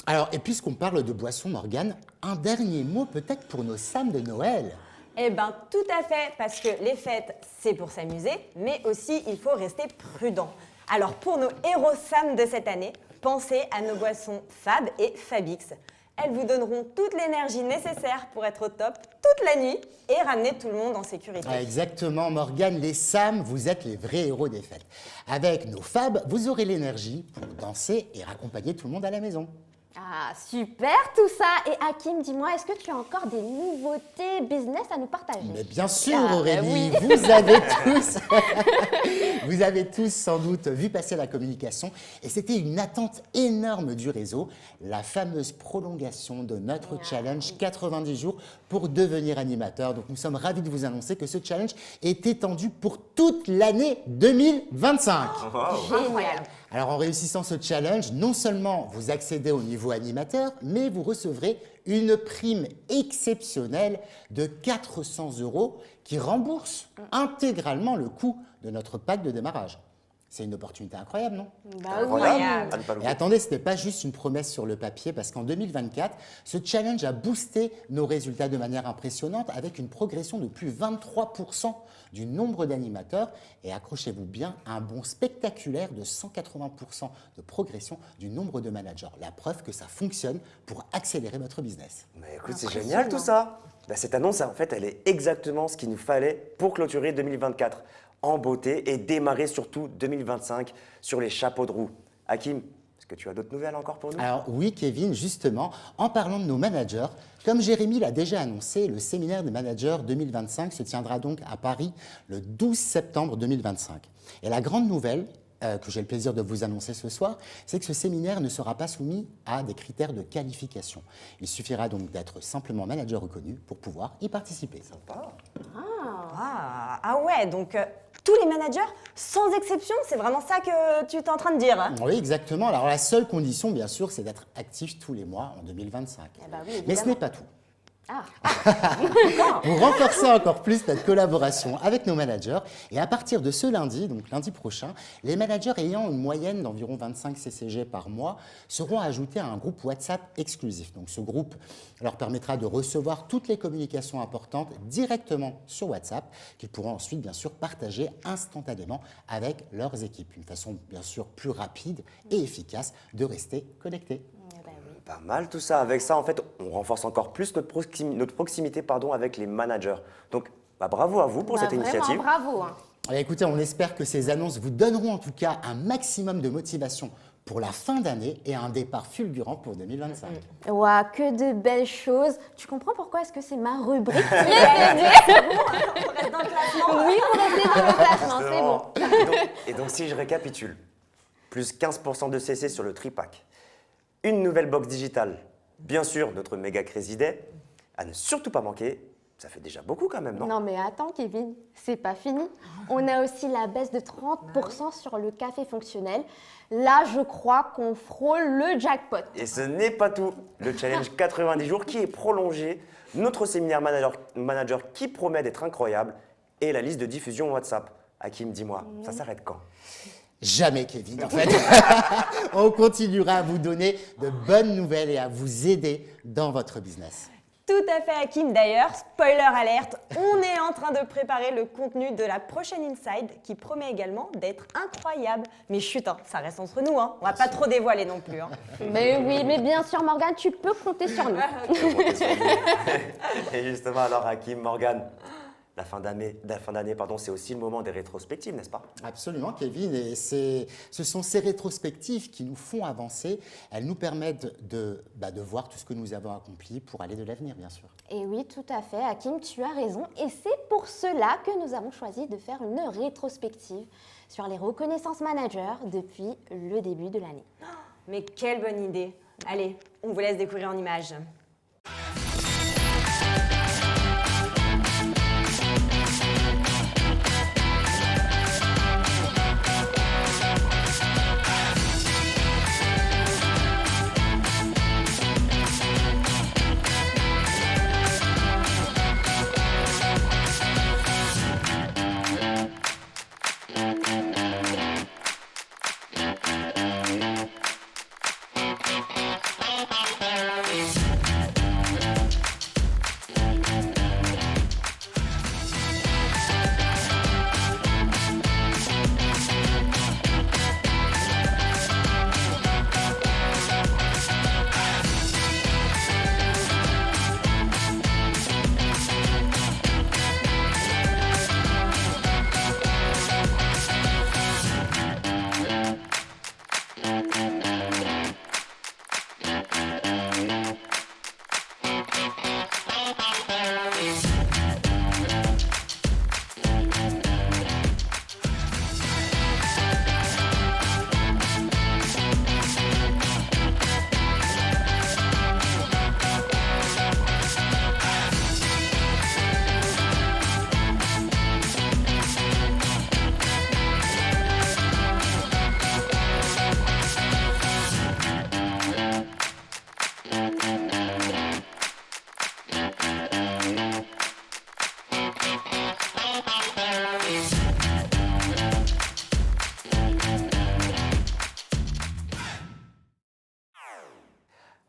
Alors, et puisqu'on parle de boissons, Morgane, un dernier mot peut-être pour nos Sam de Noël. Eh ben tout à fait, parce que les fêtes, c'est pour s'amuser, mais aussi il faut rester prudent. Alors pour nos héros Sam de cette année, pensez à nos boissons Fab et Fabix. Elles vous donneront toute l'énergie nécessaire pour être au top toute la nuit et ramener tout le monde en sécurité. Ah, exactement, Morgane, les Sam, vous êtes les vrais héros des fêtes. Avec nos Fab, vous aurez l'énergie pour danser et raccompagner tout le monde à la maison. Ah, super tout ça. Et Hakim, dis-moi, est-ce que tu as encore des nouveautés business à nous partager? Mais bien sûr, Ah, Aurélie, oui. vous avez tous sans doute vu passer la communication et c'était une attente énorme du réseau, la fameuse prolongation de notre challenge 90 jours pour devenir animateur. Donc nous sommes ravis de vous annoncer que ce challenge est étendu pour toute l'année 2025. Génial. Alors en réussissant ce challenge, non seulement vous accédez au niveau animateur, mais vous recevrez une prime exceptionnelle de 400 € qui rembourse intégralement le coût de notre pack de démarrage. C'est une opportunité incroyable, non? Bah Incroyable. À ne pas Et louper. attendez, ce n'est pas juste une promesse sur le papier, parce qu'en 2024, ce challenge a boosté nos résultats de manière impressionnante avec une progression de plus 23% du nombre d'animateurs et accrochez-vous bien, un bond spectaculaire de 180% de progression du nombre de managers. La preuve que ça fonctionne pour accélérer votre business. Mais écoute, c'est génial tout ça. Bah, cette annonce, en fait, elle est exactement ce qu'il nous fallait pour clôturer 2024 en beauté et démarrer surtout 2025 sur les chapeaux de roue. Hakim, est-ce que tu as d'autres nouvelles encore pour nous? Alors oui, Kevin, justement, en parlant de nos managers, comme Jérémy l'a déjà annoncé, le séminaire des managers 2025 se tiendra donc à Paris le 12 septembre 2025. Et la grande nouvelle que j'ai le plaisir de vous annoncer ce soir, c'est que ce séminaire ne sera pas soumis à des critères de qualification. Il suffira donc d'être simplement manager reconnu pour pouvoir y participer. Ah ouais, donc tous les managers, sans exception, c'est vraiment ça que tu es en train de dire, hein? Oui, exactement. Alors la seule condition, bien sûr, c'est d'être actif tous les mois en 2025. Eh ben oui, Mais ce évidemment. n'est pas tout. Ah. Pour renforcer encore plus notre collaboration avec nos managers, et à partir de ce lundi, donc lundi prochain, les managers ayant une moyenne d'environ 25 CCG par mois seront ajoutés à un groupe WhatsApp exclusif. Donc ce groupe leur permettra de recevoir toutes les communications importantes directement sur WhatsApp, qu'ils pourront ensuite bien sûr partager instantanément avec leurs équipes. Une façon bien sûr plus rapide et efficace de rester connectés. Pas mal tout ça. Avec ça, en fait, on renforce encore plus notre proximité avec les managers. Donc, bah, bravo à vous pour cette initiative. Vraiment, bravo. Hein. Et écoutez, on espère que ces annonces vous donneront en tout cas un maximum de motivation pour la fin d'année et un départ fulgurant pour 2025. Ouah, que de belles choses. Tu comprends pourquoi est-ce que c'est ma rubrique préférée? On reste dans le classement. Oui, on reste dans le classement, c'est bon. Justement. Et donc, si je récapitule, plus 15% de CC sur le tripack, une nouvelle box digitale, bien sûr notre méga Crazy Day, à ne surtout pas manquer, ça fait déjà beaucoup quand même, non? Non mais attends Kevin, c'est pas fini. On a aussi la baisse de 30% sur le café fonctionnel. Là, je crois qu'on frôle le jackpot. Et ce n'est pas tout. Le challenge 90 jours qui est prolongé, notre séminaire manager qui promet d'être incroyable et la liste de diffusion WhatsApp. Hakim, dis-moi, ça s'arrête quand? Jamais, Kevin, en fait. On continuera à vous donner de bonnes nouvelles et à vous aider dans votre business. Tout à fait, Hakim. D'ailleurs, spoiler alerte, on est en train de préparer le contenu de la prochaine Inside qui promet également d'être incroyable. Mais chut, hein, ça reste entre nous, hein. On va pas trop dévoiler non plus, hein. Mais oui, mais bien sûr Morgane, tu peux compter sur nous. Et justement, alors Hakim, Morgane, la fin d'année, c'est aussi le moment des rétrospectives, n'est-ce pas? Absolument, Kevin. Et ce sont ces rétrospectives qui nous font avancer. Elles nous permettent de voir tout ce que nous avons accompli pour aller de l'avenir, bien sûr. Et oui, tout à fait, Hakim, tu as raison. Et c'est pour cela que nous avons choisi de faire une rétrospective sur les reconnaissances managers depuis le début de l'année. Mais quelle bonne idée. Allez, on vous laisse découvrir en images.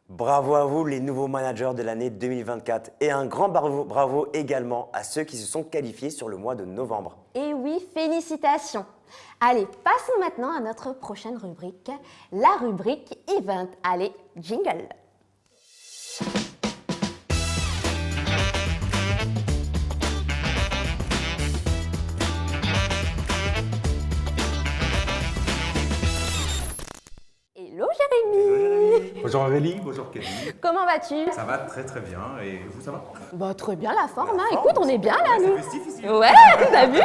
Bravo à vous les nouveaux managers de l'année 2024 et un grand bravo également à ceux qui se sont qualifiés sur le mois de novembre. Et oui, félicitations. Allez, passons maintenant à notre prochaine rubrique, la rubrique Event. Allez, jingle. Hello Jérémy. Bonjour Aurélie, bonjour Kevin. Comment vas-tu? Ça va très très bien et vous ça va? Bah très bien la forme, hein. Écoute, on est bien là Ouais, nous. c'est festif ici. Ouais, t'as vu?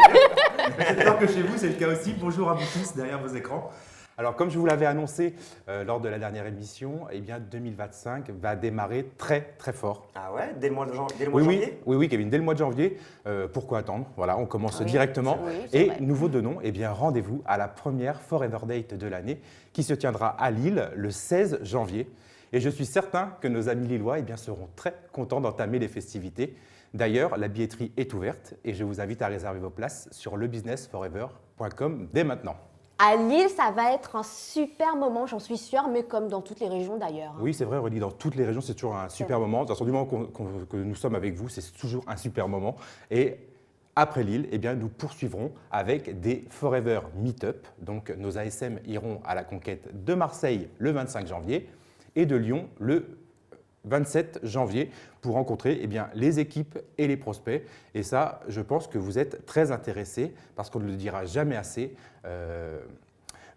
J'espère que chez vous c'est le cas aussi. Bonjour à vous tous derrière vos écrans. Alors comme je vous l'avais annoncé lors de la dernière émission, eh bien 2025 va démarrer très très fort. Ah ouais, dès le mois de janvier. Oui, Kevin, dès le mois de janvier. Pourquoi attendre? Voilà, on commence directement. c'est Et vrai. nous vous donnons rendez-vous à la première Forever Date de l'année qui se tiendra à Lille le 16 janvier. Et je suis certain que nos amis lillois seront très contents d'entamer les festivités. D'ailleurs, la billetterie est ouverte et je vous invite à réserver vos places sur lebusinessforever.com dès maintenant. À Lille, ça va être un super moment, j'en suis sûre, mais comme dans toutes les régions d'ailleurs. Oui, c'est vrai, Aurélie, dans toutes les régions, c'est toujours un super moment. De toute façon, du moment que nous sommes avec vous, c'est toujours un super moment. Et après Lille, eh bien, nous poursuivrons avec des Forever Meetup. Donc, nos ASM iront à la conquête de Marseille le 25 janvier et de Lyon le 27 janvier pour rencontrer les équipes et les prospects. Et ça, je pense que vous êtes très intéressés parce qu'on ne le dira jamais assez.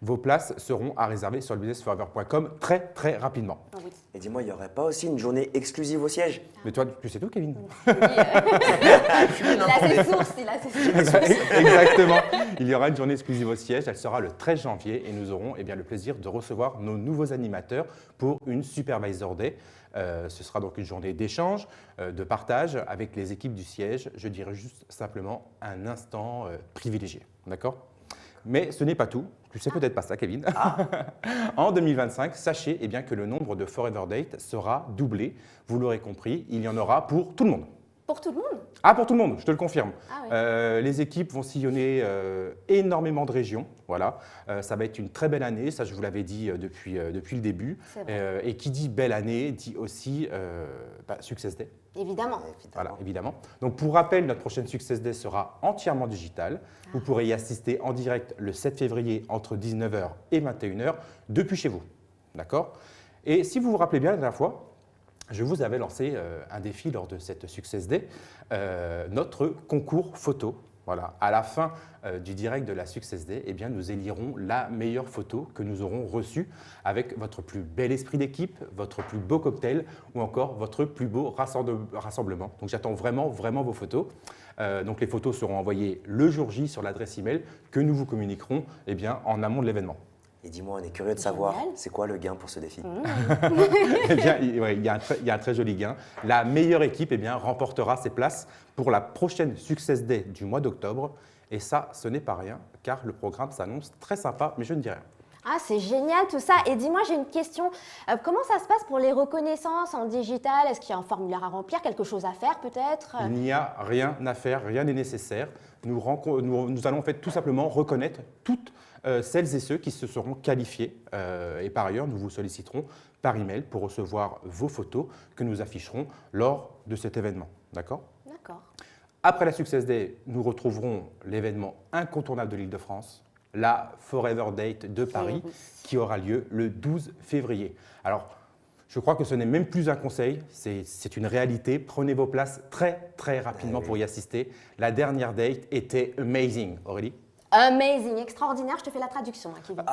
Vos places seront à réserver sur lebusinessforever.com très très rapidement. Et dis-moi, il n'y aurait pas aussi une journée exclusive au siège? Mais toi, tu sais tout, Kevin? Il a ses sources, il a ses sources. Exactement. Il y aura une journée exclusive au siège. Elle sera le 13 janvier et nous aurons le plaisir de recevoir nos nouveaux animateurs pour une Supervisor Day. Ce sera donc une journée d'échange, de partage avec les équipes du siège. Je dirais juste simplement un instant privilégié. D'accord? Mais ce n'est pas tout. Tu sais peut-être pas ça, Kevin. En 2025, sachez que le nombre de Forever Date sera doublé. Vous l'aurez compris, il y en aura pour tout le monde. Pour tout le monde? Ah, pour tout le monde, je te le confirme. Ah oui. Les équipes vont sillonner énormément de régions. Voilà. Ça va être une très belle année, ça je vous l'avais dit depuis le début. C'est vrai. Et qui dit belle année dit aussi Success Day. Évidemment. Voilà, évidemment. Donc pour rappel, notre prochaine Success Day sera entièrement digitale. Vous pourrez y assister en direct le 7 février entre 19h et 21h depuis chez vous. D'accord? Et si vous vous rappelez bien la dernière fois, je vous avais lancé un défi lors de cette Success Day, notre concours photo. Voilà. À la fin du direct de la Success Day, nous élirons la meilleure photo que nous aurons reçue avec votre plus bel esprit d'équipe, votre plus beau cocktail ou encore votre plus beau rassemblement. Donc j'attends vraiment vos photos. Donc les photos seront envoyées le jour J sur l'adresse email que nous vous communiquerons en amont de l'événement. Et dis-moi, on est curieux de savoir, c'est quoi le gain pour ce défi? Il y a un très joli gain. La meilleure équipe remportera ses places pour la prochaine Success Day du mois d'octobre. Et ça, ce n'est pas rien, car le programme s'annonce très sympa, mais je ne dis rien. Ah, c'est génial tout ça. Et dis-moi, j'ai une question. Comment ça se passe pour les reconnaissances en digital? Est-ce qu'il y a un formulaire à remplir, quelque chose à faire peut-être? Il n'y a rien à faire, rien n'est nécessaire. Nous allons en fait tout simplement reconnaître toutes celles et ceux qui se seront qualifiés. Et par ailleurs, nous vous solliciterons par email pour recevoir vos photos que nous afficherons lors de cet événement. D'accord? D'accord. Après la Success Day, nous retrouverons l'événement incontournable de l'Île-de-France, la Forever Date de Paris, qui aura lieu le 12 février. Alors, je crois que ce n'est même plus un conseil, c'est une réalité. Prenez vos places très très rapidement pour y assister. La dernière date était amazing, Aurélie. Amazing, extraordinaire. Je te fais la traduction, hein, Kevin.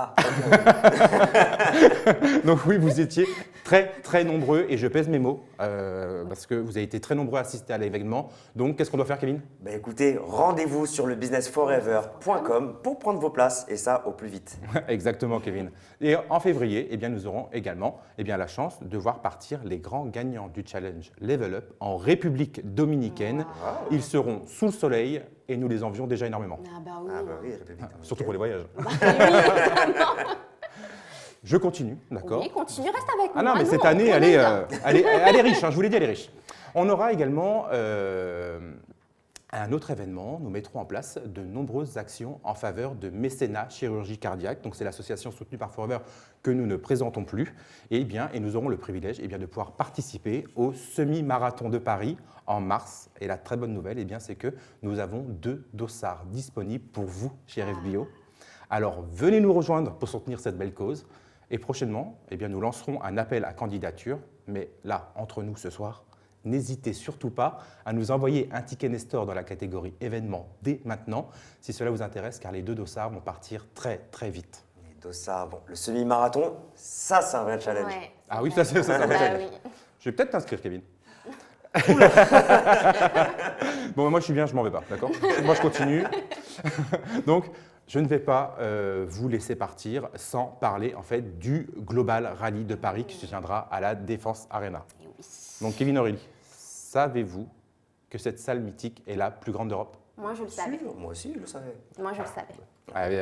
Donc oui, vous étiez très très nombreux et je pèse mes mots parce que vous avez été très nombreux à assister à l'événement. Donc qu'est-ce qu'on doit faire, Kevin? Écoutez, rendez-vous sur lebusinessforever.com pour prendre vos places et ça au plus vite. Exactement, Kevin. Et en février, nous aurons également la chance de voir partir les grands gagnants du challenge Level Up en République dominicaine. Ils seront sous le soleil et nous les envions déjà énormément. Ah bah oui. République. Surtout pour les voyages. Je continue, d'accord? Oui, continue, reste avec nous. Ah non, mais nous, cette on année, aime bien. elle est riche, hein, je vous l'ai dit, elle est riche. On aura également À un autre événement, nous mettrons en place de nombreuses actions en faveur de mécénat chirurgie cardiaque. Donc c'est l'association soutenue par Forever que nous ne présentons plus. Et nous aurons le privilège de pouvoir participer au semi-marathon de Paris en mars. Et la très bonne nouvelle, c'est que nous avons 2 dossards disponibles pour vous chez RFBio. Alors venez nous rejoindre pour soutenir cette belle cause. Et prochainement, nous lancerons un appel à candidature. Mais là, entre nous ce soir, n'hésitez surtout pas à nous envoyer un ticket Nestor dans la catégorie événements dès maintenant, si cela vous intéresse, car les 2 dossards vont partir très très vite. Les dossards, bon, le semi-marathon, ça c'est un vrai challenge. Ouais. Ah oui, ça c'est un vrai Bah challenge. oui. Je vais peut-être t'inscrire, Kevin. Bon, moi je suis bien, je m'en vais pas, d'accord? Moi je continue. Donc, je ne vais pas vous laisser partir sans parler en fait du Global Rallye de Paris qui se tiendra à la Défense Arena. Donc, Kevin, Aurélie, savez-vous que cette salle mythique est la plus grande d'Europe? Moi, je le savais. Sûr, moi aussi, je le savais. Moi, je le savais.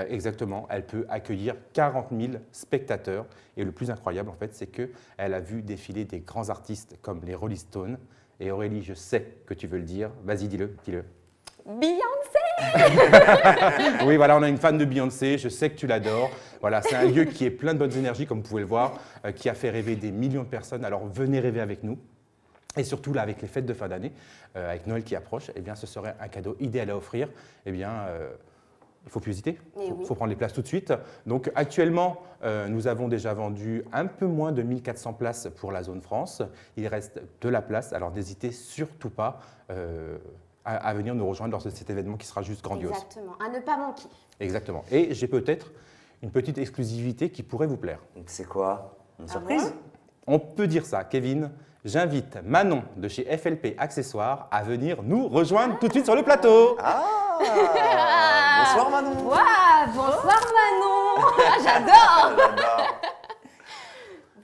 Exactement, elle peut accueillir 40 000 spectateurs. Et le plus incroyable, en fait, c'est qu'elle a vu défiler des grands artistes comme les Rolling Stones. Et Aurélie, je sais que tu veux le dire. Vas-y, dis-le. Beyoncé! Oui, voilà, on a une fan de Beyoncé. Je sais que tu l'adores. Voilà, c'est un lieu qui est plein de bonnes énergies, comme vous pouvez le voir, qui a fait rêver des millions de personnes. Alors, venez rêver avec nous. Et surtout, là, avec les fêtes de fin d'année, avec Noël qui approche, ce serait un cadeau idéal à offrir. Il ne faut plus hésiter, il faut prendre les places tout de suite. Donc actuellement, nous avons déjà vendu un peu moins de 1400 places pour la zone France. Il reste de la place, alors n'hésitez surtout pas à venir nous rejoindre lors de cet événement qui sera juste grandiose. Exactement, à ne pas manquer. Exactement. Et j'ai peut-être une petite exclusivité qui pourrait vous plaire. C'est quoi? Une Ah surprise? On peut dire ça, Kevin. J'invite Manon de chez FLP Accessoires à venir nous rejoindre tout de suite sur le plateau. Bonsoir Manon. Waouh, bonsoir Manon. J'adore. J'adore.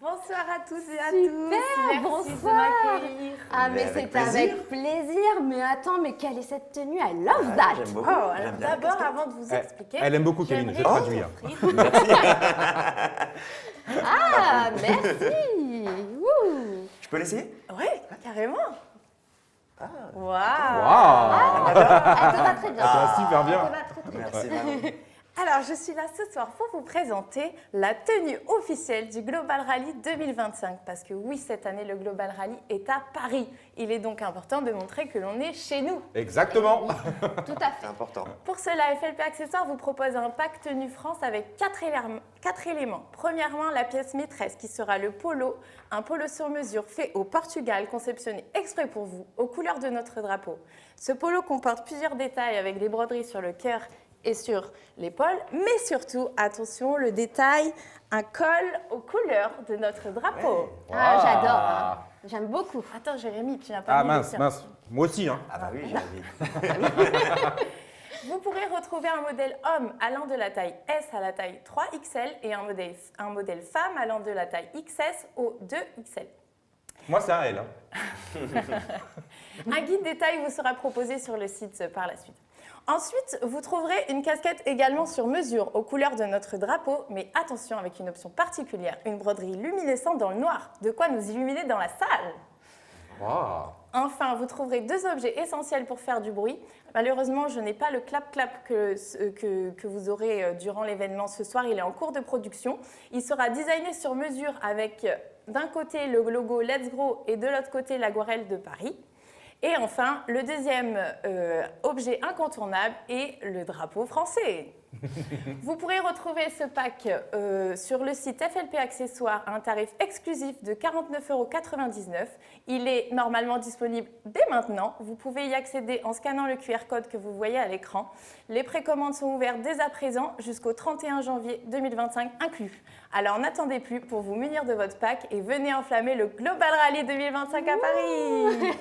Bonsoir à tous et à Super, tous. Merci bonsoir. de m'accueillir. Ah, mais avec c'est plaisir. avec plaisir. Mais attends, mais quelle est cette tenue? I love that. J'aime beaucoup. Oh, J'aime alors bien la d'abord, casquette. avant de vous expliquer, Elle aime beaucoup Kevin, je j'aimerais traduis. vous offrir- Ah, merci. Wouh. Je peux l'essayer? Ouais, carrément. Waouh. Waouh. Elle te va très bien. Ça va super bien. Elle te va très, très bien. Merci Manon. Alors, je suis là ce soir pour vous présenter la tenue officielle du Global Rallye 2025. Parce que oui, cette année, le Global Rallye est à Paris. Il est donc important de montrer que l'on est chez nous. Exactement. Tout à fait. C'est important. Pour cela, FLP Accessoires vous propose un pack tenue France avec 4 éléments. Premièrement, la pièce maîtresse qui sera le polo, un polo sur mesure fait au Portugal, conceptionné exprès pour vous, aux couleurs de notre drapeau. Ce polo comporte plusieurs détails avec des broderies sur le cœur et sur l'épaule, mais surtout, attention, le détail, un col aux couleurs de notre drapeau. Ah, j'adore. Hein. J'aime beaucoup. Attends, Jérémy, tu n'as pas mis le tien. Mince. Moi aussi, hein. Ah bah oui, j'ai envie. Vous pourrez retrouver un modèle homme allant de la taille S à la taille 3XL et un modèle femme allant de la taille XS au 2XL. Moi, c'est à elle. Hein. Un guide détail vous sera proposé sur le site par la suite. Ensuite, vous trouverez une casquette également sur mesure aux couleurs de notre drapeau, mais attention avec une option particulière, une broderie luminescente dans le noir, de quoi nous illuminer dans la salle. Waouh. Enfin, vous trouverez 2 objets essentiels pour faire du bruit. Malheureusement, je n'ai pas le clap-clap que vous aurez durant l'événement ce soir. Il est en cours de production. Il sera designé sur mesure avec d'un côté le logo Let's Grow et de l'autre côté l'aquarelle de Paris. Et enfin, le deuxième objet incontournable est le drapeau français. Vous pourrez retrouver ce pack sur le site FLP Accessoires à un tarif exclusif de 49,99 €. Il est normalement disponible dès maintenant. Vous pouvez y accéder en scannant le QR code que vous voyez à l'écran. Les précommandes sont ouvertes dès à présent jusqu'au 31 janvier 2025 inclus. Alors n'attendez plus pour vous munir de votre pack et venez enflammer le Global Rallye 2025 à Paris.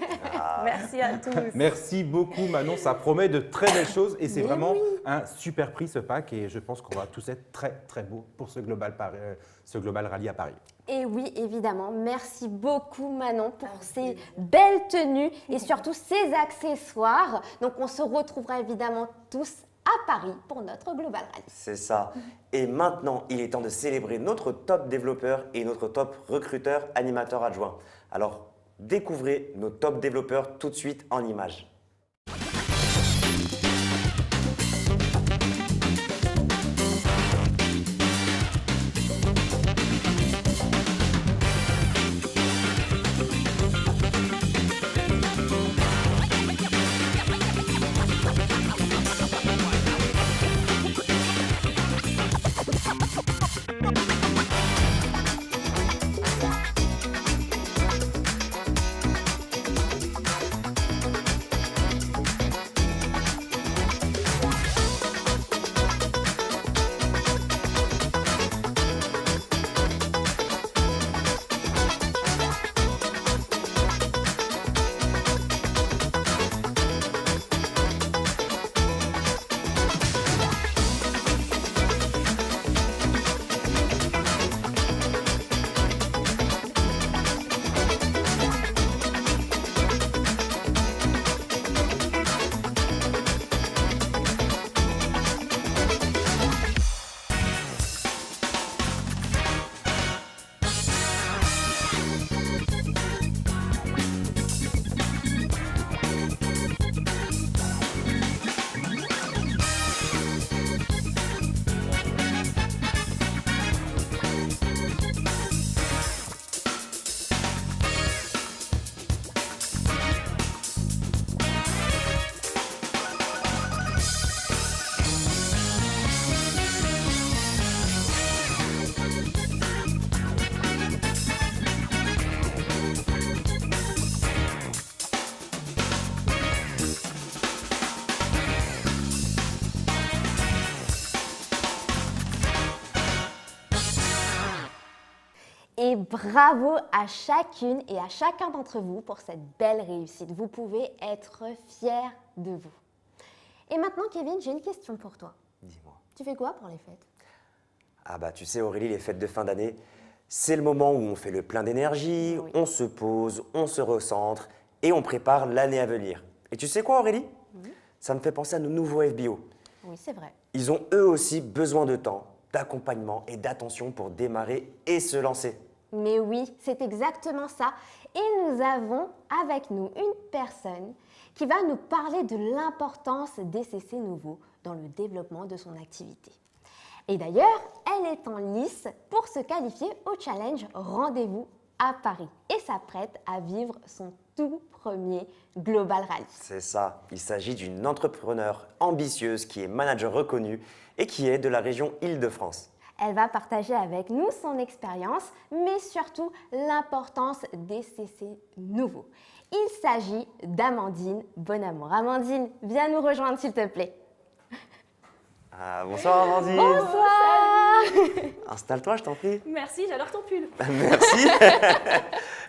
Merci à tous. Merci beaucoup Manon, ça promet de très belles choses et c'est Mais vraiment oui. un super prix ce pack et je pense qu'on va tous être très très beaux pour ce Global Rallye à Paris. Et oui, évidemment, merci beaucoup Manon pour ces belles tenues et surtout ces accessoires. Donc on se retrouvera évidemment tous à Paris pour notre Global Rallye. C'est ça. Et maintenant, il est temps de célébrer notre top développeur et notre top recruteur animateur adjoint. Alors, découvrez nos top développeurs tout de suite en images. Bravo à chacune et à chacun d'entre vous pour cette belle réussite. Vous pouvez être fiers de vous. Et maintenant, Kevin, j'ai une question pour toi. Dis-moi. Tu fais quoi pour les fêtes? Ah bah tu sais Aurélie, les fêtes de fin d'année, c'est le moment où on fait le plein d'énergie, Oui. on se pose, on se recentre et on prépare l'année à venir. Et tu sais quoi Aurélie? Ça me fait penser à nos nouveaux FBO. Oui, c'est vrai. Ils ont eux aussi besoin de temps, d'accompagnement et d'attention pour démarrer et se lancer. Mais oui, c'est exactement ça. Et nous avons avec nous une personne qui va nous parler de l'importance des CC nouveaux dans le développement de son activité. Et d'ailleurs, elle est en lice pour se qualifier au challenge Rendez-vous à Paris et s'apprête à vivre son tout premier Global Rally. C'est ça, il s'agit d'une entrepreneure ambitieuse qui est manager reconnue et qui est de la région Île-de-France. Elle va partager avec nous son expérience, mais surtout l'importance des CC nouveaux. Il s'agit d'Amandine Bonamour. Amandine, viens nous rejoindre s'il te plaît. Ah, bonsoir Amandine. Bonsoir. Installe-toi, je t'en prie. Merci, j'adore ton pull. Merci.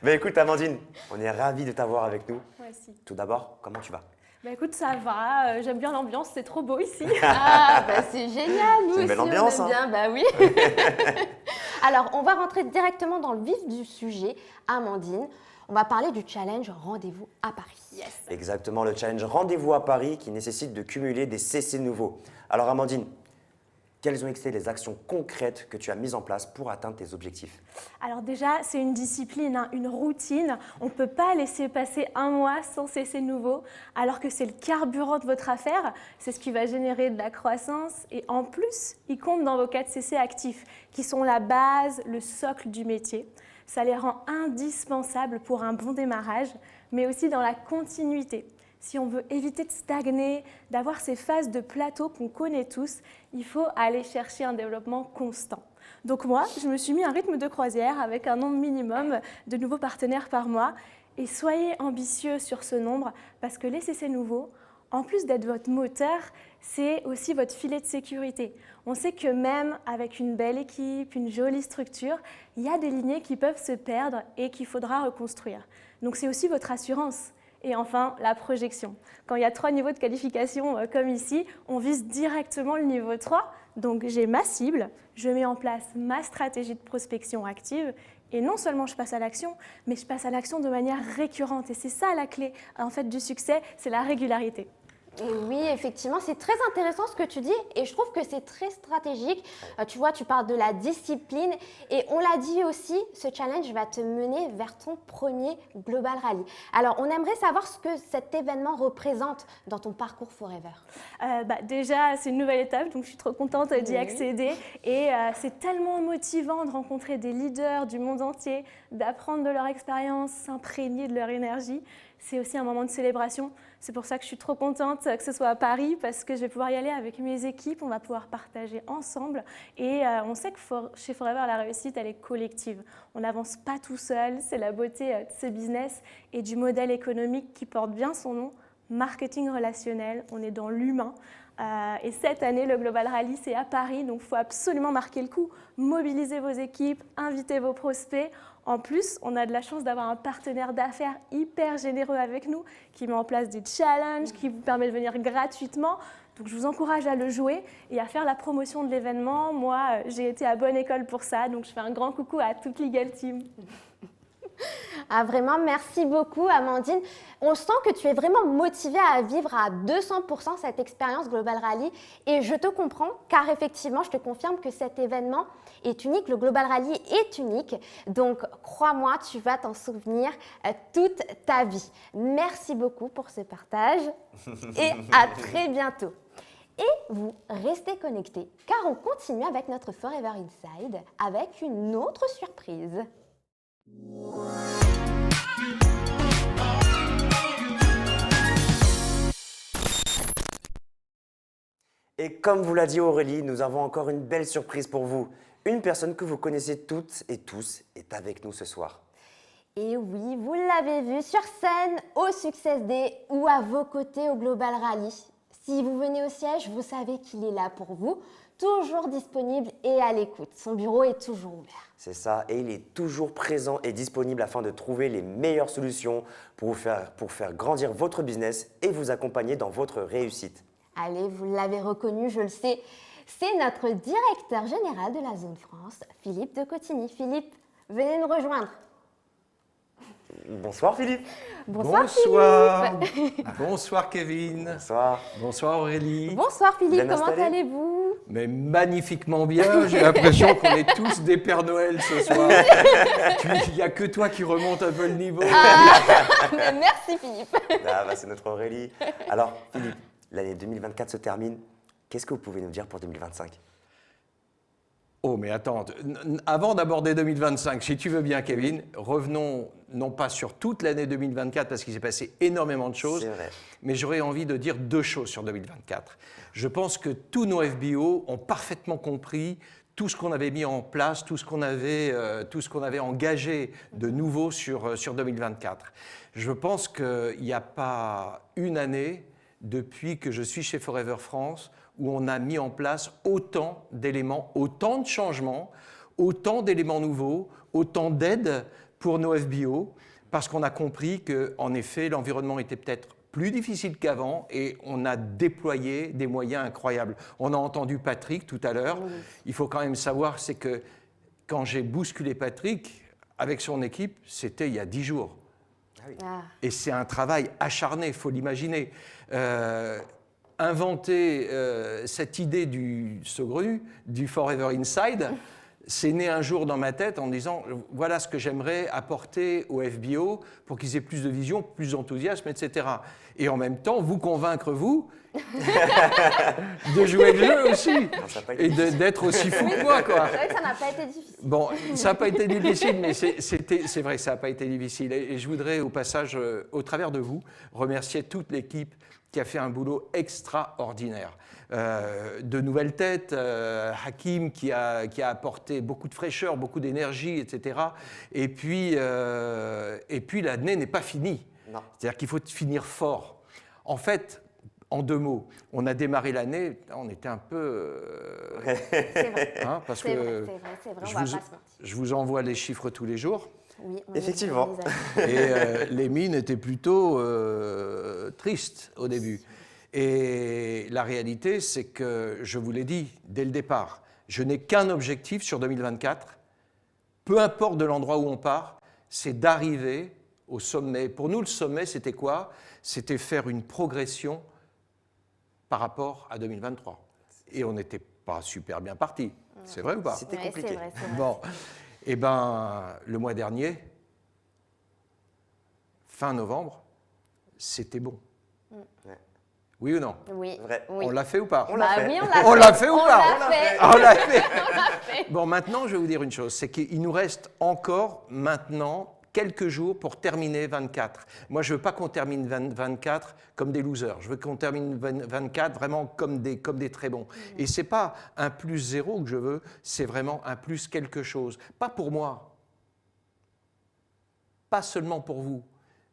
Mais écoute Amandine, on est ravis de t'avoir avec nous. Moi aussi. Tout d'abord, comment tu vas? Bah écoute, ça va, j'aime bien l'ambiance, c'est trop beau ici. Ah, bah c'est génial, nous C'est une belle aussi, ambiance, on aime bien, bah oui. Alors, on va rentrer directement dans le vif du sujet, Amandine. On va parler du challenge Rendez-vous à Paris. Yes. Exactement, le challenge Rendez-vous à Paris qui nécessite de cumuler des CC nouveaux. Alors Amandine, quelles ont été les actions concrètes que tu as mises en place pour atteindre tes objectifs? Alors déjà, c'est une discipline, hein, une routine. On ne peut pas laisser passer un mois sans CC nouveau, alors que c'est le carburant de votre affaire. C'est ce qui va générer de la croissance. Et en plus, il compte dans vos 4 CC actifs, qui sont la base, le socle du métier. Ça les rend indispensables pour un bon démarrage, mais aussi dans la continuité. Si on veut éviter de stagner, d'avoir ces phases de plateau qu'on connaît tous, il faut aller chercher un développement constant. Donc moi, je me suis mis un rythme de croisière avec un nombre minimum de nouveaux partenaires par mois. Et soyez ambitieux sur ce nombre parce que les CC nouveaux, en plus d'être votre moteur, c'est aussi votre filet de sécurité. On sait que même avec une belle équipe, une jolie structure, il y a des lignées qui peuvent se perdre et qu'il faudra reconstruire. Donc c'est aussi votre assurance. Et enfin, la projection. Quand il y a 3 niveaux de qualification comme ici, on vise directement le niveau 3. Donc j'ai ma cible, je mets en place ma stratégie de prospection active et non seulement je passe à l'action, mais je passe à l'action de manière récurrente. Et c'est ça la clé en fait, du succès, c'est la régularité. Et oui, effectivement, c'est très intéressant ce que tu dis et je trouve que c'est très stratégique. Tu vois, tu parles de la discipline et on l'a dit aussi, ce challenge va te mener vers ton premier Global Rally. Alors, on aimerait savoir ce que cet événement représente dans ton parcours Forever. Déjà, c'est une nouvelle étape, donc je suis trop contente d'y accéder. Et c'est tellement motivant de rencontrer des leaders du monde entier, d'apprendre de leur expérience, s'imprégner de leur énergie. C'est aussi un moment de célébration. C'est pour ça que je suis trop contente que ce soit à Paris parce que je vais pouvoir y aller avec mes équipes, on va pouvoir partager ensemble et on sait que chez Forever, la réussite, elle est collective. On n'avance pas tout seul, c'est la beauté de ce business et du modèle économique qui porte bien son nom, marketing relationnel, on est dans l'humain. Et cette année, le Global Rally, c'est à Paris, donc il faut absolument marquer le coup, mobiliser vos équipes, inviter vos prospects. En plus, on a de la chance d'avoir un partenaire d'affaires hyper généreux avec nous qui met en place des challenges, qui vous permet de venir gratuitement. Donc, je vous encourage à le jouer et à faire la promotion de l'événement. Moi, j'ai été à bonne école pour ça, donc je fais un grand coucou à toute Legal Team. Ah, vraiment, merci beaucoup Amandine. On sent que tu es vraiment motivée à vivre à 200% cette expérience Global Rally et je te comprends car effectivement, je te confirme que cet événement est unique, le Global Rally est unique. Donc, crois-moi, tu vas t'en souvenir toute ta vie. Merci beaucoup pour ce partage et à très bientôt. Et vous restez connectés car on continue avec notre Forever Inside avec une autre surprise. Et comme vous l'a dit Aurélie, nous avons encore une belle surprise pour vous. Une personne que vous connaissez toutes et tous est avec nous ce soir. Et oui, vous l'avez vu sur scène, au Success Day ou à vos côtés au Global Rally. Si vous venez au siège, vous savez qu'il est là pour vous, toujours disponible et à l'écoute. Son bureau est toujours ouvert. C'est ça, et il est toujours présent et disponible afin de trouver les meilleures solutions pour faire grandir votre business et vous accompagner dans votre réussite. Allez, vous l'avez reconnu, je le sais, c'est notre directeur général de la zone France, Philippe de Cotigny. Philippe, venez nous rejoindre. Bonsoir Philippe. Bonsoir, Philippe. Bonsoir Kevin. Bonsoir. Bonsoir Aurélie. Bonsoir Philippe, Bien comment installé allez-vous? Mais magnifiquement bien, j'ai l'impression qu'on est tous des Pères Noël ce soir. Il n'y a que toi qui remonte un peu le niveau. Merci Philippe. Ah, bah, c'est notre Aurélie. Alors Philippe, l'année 2024 se termine. Qu'est-ce que vous pouvez nous dire pour 2025? Oh, mais attends, avant d'aborder 2025, si tu veux bien, Kevin, revenons non pas sur toute l'année 2024, parce qu'il s'est passé énormément de choses, C'est vrai. mais j'aurais envie de dire 2 choses sur 2024. Je pense que tous nos FBO ont parfaitement compris tout ce qu'on avait mis en place, tout ce qu'on avait engagé de nouveau sur 2024. Je pense qu'il n'y a pas une année depuis que je suis chez Forever France où on a mis en place autant d'éléments, autant de changements, autant d'éléments nouveaux, autant d'aides pour nos FBO, parce qu'on a compris qu'en effet, l'environnement était peut-être plus difficile qu'avant et on a déployé des moyens incroyables. On a entendu Patrick tout à l'heure. Il faut quand même savoir, c'est que quand j'ai bousculé Patrick avec son équipe, c'était il y a 10 jours. Ah. Et c'est un travail acharné, il faut l'imaginer. Inventer cette idée du saugrenu, du Forever Inside, c'est né un jour dans ma tête en me disant voilà ce que j'aimerais apporter aux FBO pour qu'ils aient plus de vision, plus d'enthousiasme, etc. Et en même temps, vous convaincre, vous, de jouer le jeu aussi Non, ça a pas été et difficile. d'être aussi fou que moi, quoi. C'est vrai que ça n'a pas été difficile. Bon, ça n'a pas été difficile, mais c'est vrai que ça n'a pas été difficile. Et je voudrais, au passage, au travers de vous, remercier toute l'équipe qui a fait un boulot extraordinaire. De nouvelles têtes, Hakim qui a apporté beaucoup de fraîcheur, beaucoup d'énergie, etc. Et puis l'année n'est pas finie. Non. C'est-à-dire qu'il faut finir fort. En fait, en 2 mots, on a démarré l'année, on était un peu... C'est vrai. hein, parce C'est que vrai, on va pas se mentir. je vous envoie les chiffres tous les jours. Oui, on Effectivement. Et les mines étaient plutôt tristes au début. Et la réalité, c'est que, je vous l'ai dit dès le départ, je n'ai qu'un objectif sur 2024, peu importe de l'endroit où on part, c'est d'arriver au sommet. Pour nous, le sommet, c'était quoi? C'était faire une progression par rapport à 2023. Et on n'était pas super bien parti. C'est vrai ou pas? C'était Ouais, compliqué. c'est vrai, c'est vrai. Bon, eh bien, le mois dernier, fin novembre, c'était bon. Ouais. Oui ou non? Oui. Vrai. Oui. On l'a fait ou pas? On l'a fait. Oui, on l'a fait. On l'a fait ou On pas? l'a fait. On l'a fait. On l'a fait. Bon, maintenant, je vais vous dire une chose, c'est qu'il nous reste encore maintenant quelques jours pour terminer 24. Moi, je ne veux pas qu'on termine 24 comme des losers. Je veux qu'on termine 24 vraiment comme des très bons. Et ce n'est pas un plus 0 que je veux, c'est vraiment un plus quelque chose. Pas pour moi, pas seulement pour vous,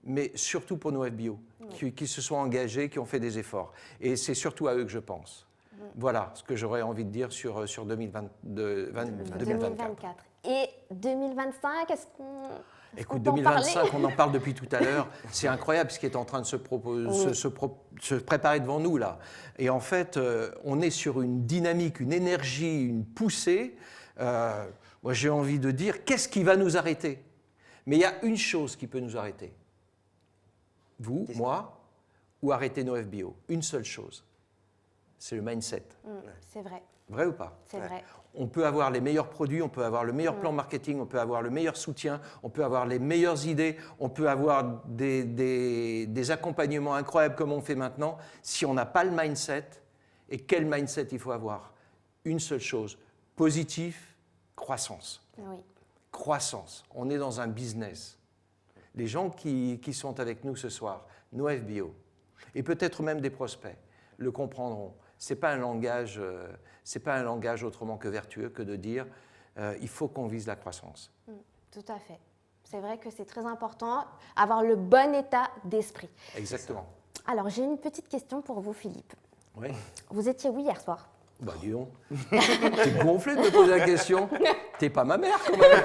mais surtout pour nos FBO, qui se sont engagés, qui ont fait des efforts. Et c'est surtout à eux que je pense. Voilà ce que j'aurais envie de dire sur 2024. 2024. Et 2025, est-ce qu'on... Écoute, peut en 2025, parler on en parle depuis tout à l'heure. C'est incroyable ce qui est en train de se préparer devant nous, là. Et en fait, on est sur une dynamique, une énergie, une poussée. Moi, j'ai envie de dire, qu'est-ce qui va nous arrêter? Mais il y a une chose qui peut nous arrêter. Vous, moi, ou arrêter nos FBO. Une seule chose. C'est le mindset. C'est vrai, Vrai ou pas? c'est vrai. On peut avoir les meilleurs produits, on peut avoir le meilleur plan marketing, on peut avoir le meilleur soutien, on peut avoir les meilleures idées, on peut avoir des accompagnements incroyables comme on fait maintenant. Si on n'a pas le mindset, et quel mindset il faut avoir? Une seule chose, positif, croissance. Oui. Croissance. On est dans un business. Les gens qui sont avec nous ce soir, nos FBO, et peut-être même des prospects, le comprendront. Ce n'est pas un langage autrement que vertueux que de dire il faut qu'on vise la croissance. Tout à fait. C'est vrai que c'est très important, avoir le bon état d'esprit. Exactement. Alors, j'ai une petite question pour vous, Philippe. Oui. Vous étiez où hier soir? Bah dis donc, t'es gonflé de me poser la question. T'es pas ma mère quand même.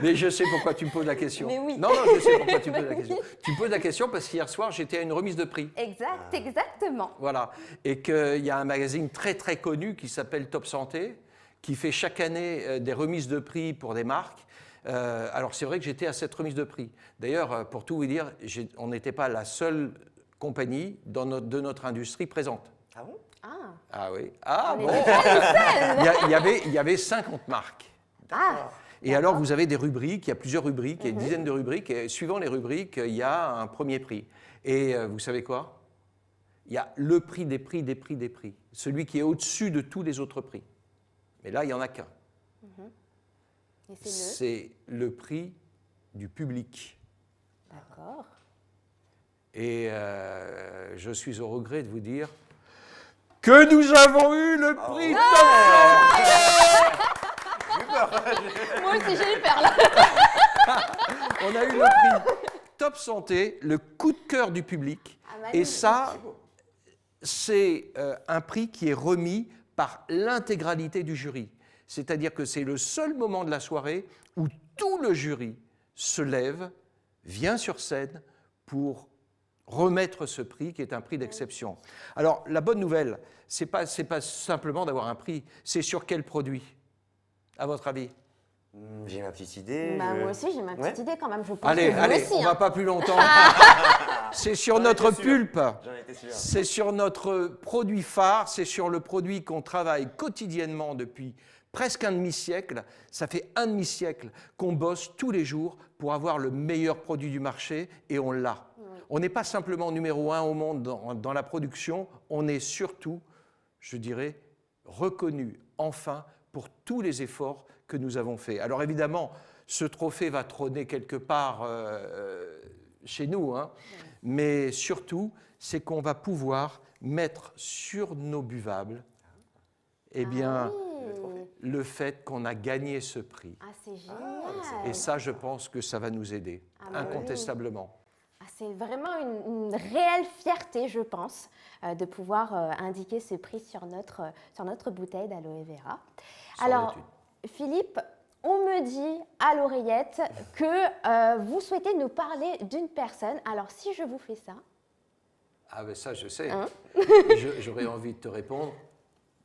Mais je sais pourquoi tu me poses la question. Mais oui. Non, je sais pourquoi tu me poses la question. Tu me poses la question parce qu'hier soir, j'étais à une remise de prix. Exactement. Voilà. Et qu'il y a un magazine très très connu qui s'appelle Top Santé, qui fait chaque année des remises de prix pour des marques. Alors c'est vrai que j'étais à cette remise de prix. D'ailleurs, pour tout vous dire, on n'était pas la seule compagnie de notre industrie présente. Ah bon? Ah oui. Ah On bon. était pas les Il y avait 50 marques. Ah, Et alors, vous avez des rubriques, il y a plusieurs rubriques, il y a une dizaine de rubriques, et suivant les rubriques, il y a un premier prix. Et vous savez quoi? Il y a le prix des prix des prix des prix, celui qui est au-dessus de tous les autres prix. Mais là, il n'y en a qu'un. et c'est C'est le prix du public. D'accord. Et je suis au regret de vous dire que nous avons eu le prix Moi aussi, j'ai eu peur là. On a eu le prix Top Santé, le coup de cœur du public. Et ça, c'est un prix qui est remis par l'intégralité du jury. C'est-à-dire que c'est le seul moment de la soirée où tout le jury se lève, vient sur scène pour remettre ce prix qui est un prix d'exception. Alors, la bonne nouvelle, c'est pas simplement d'avoir un prix, c'est sur quel produit, à votre avis? J'ai ma petite idée. Moi aussi, j'ai ma petite idée quand même. Je pense Allez, que vous allez, aussi, on hein. va pas plus longtemps. C'est sur notre pulpe, J'en étais sûr. c'est sur notre produit phare, c'est sur le produit qu'on travaille quotidiennement depuis presque un demi-siècle. Ça fait un demi-siècle qu'on bosse tous les jours pour avoir le meilleur produit du marché et on l'a. On n'est pas simplement numéro 1 au monde dans la production, on est surtout, je dirais, reconnu enfin pour tous les efforts que nous avons faits. Alors évidemment, ce trophée va trôner quelque part chez nous, hein, mais surtout, c'est qu'on va pouvoir mettre sur nos buvables, eh bien, le fait qu'on a gagné ce prix. Ah, c'est génial. Et ça, je pense que ça va nous aider, incontestablement. Ah, c'est vraiment une réelle fierté, je pense, de pouvoir indiquer ce prix sur notre bouteille d'aloe vera. Alors, Philippe, on me dit à l'oreillette que vous souhaitez nous parler d'une personne. Alors, si je vous fais ça... Ah ben ça, je sais. Hein? J'aurais envie de te répondre,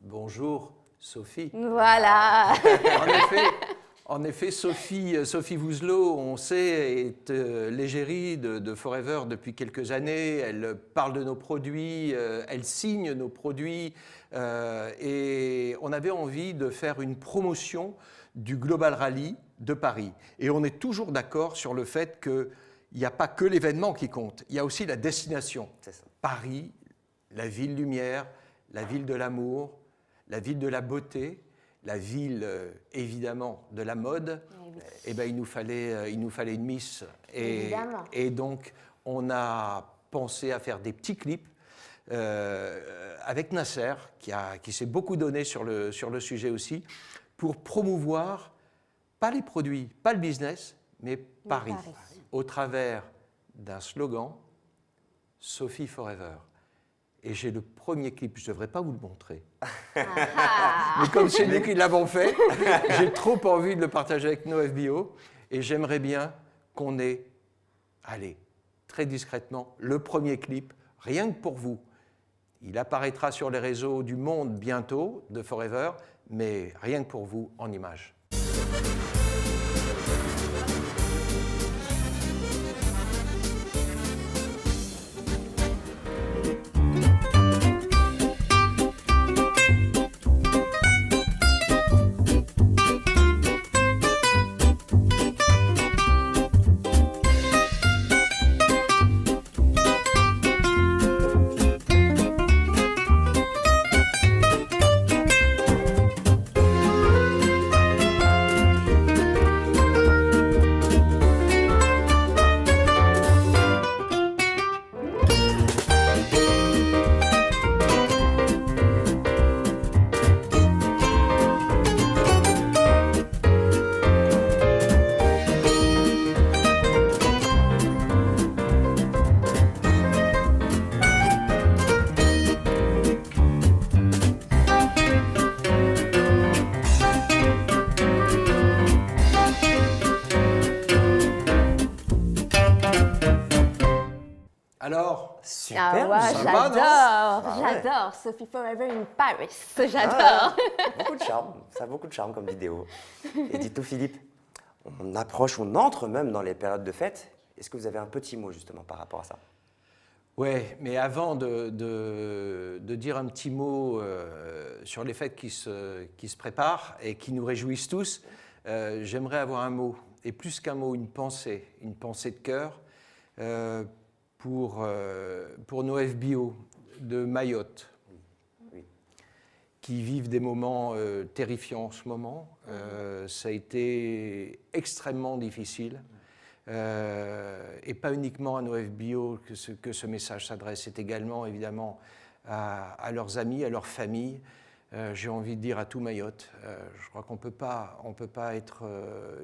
bonjour Sophie. Voilà. En effet, Sophie Vouzelot, on sait, est l'égérie de Forever depuis quelques années. Elle parle de nos produits, elle signe nos produits. Et on avait envie de faire une promotion du Global Rally de Paris. Et on est toujours d'accord sur le fait qu'il n'y a pas que l'événement qui compte, il y a aussi la destination. C'est ça. Paris, la ville lumière, la ville de l'amour, la ville de la beauté, la ville, évidemment, de la mode, eh ben, il nous fallait une Miss. Et donc, on a pensé à faire des petits clips avec Nasser, qui s'est beaucoup donné sur le sujet aussi, pour promouvoir, pas les produits, pas le business, mais Paris, au travers d'un slogan, Sophie Forever. Et j'ai le premier clip, je ne devrais pas vous le montrer. Mais comme c'est nous qui l'avons fait, j'ai trop envie de le partager avec nos FBO. Et j'aimerais bien qu'on ait, allez, très discrètement, le premier clip, rien que pour vous. Il apparaîtra sur les réseaux du monde bientôt, de Forever, mais rien que pour vous, en images. Alors, Super, Ah ouais, sympa, non? j'adore Sophie Forever in Paris, j'adore. Beaucoup de charme, ça a beaucoup de charme comme vidéo. Et dites-nous Philippe, on approche, on entre même dans les périodes de fête. Est-ce que vous avez un petit mot justement par rapport à ça? ouais, mais avant de dire un petit mot sur les fêtes qui se préparent et qui nous réjouissent tous, j'aimerais avoir un mot, et plus qu'un mot, une pensée de cœur pour nos FBO de Mayotte, qui vivent des moments terrifiants en ce moment. Ça a été extrêmement difficile. Et pas uniquement à nos FBO que ce message s'adresse, c'est également évidemment à leurs amis, à leurs familles. J'ai envie de dire à tout Mayotte. Je crois qu'on ne peut pas être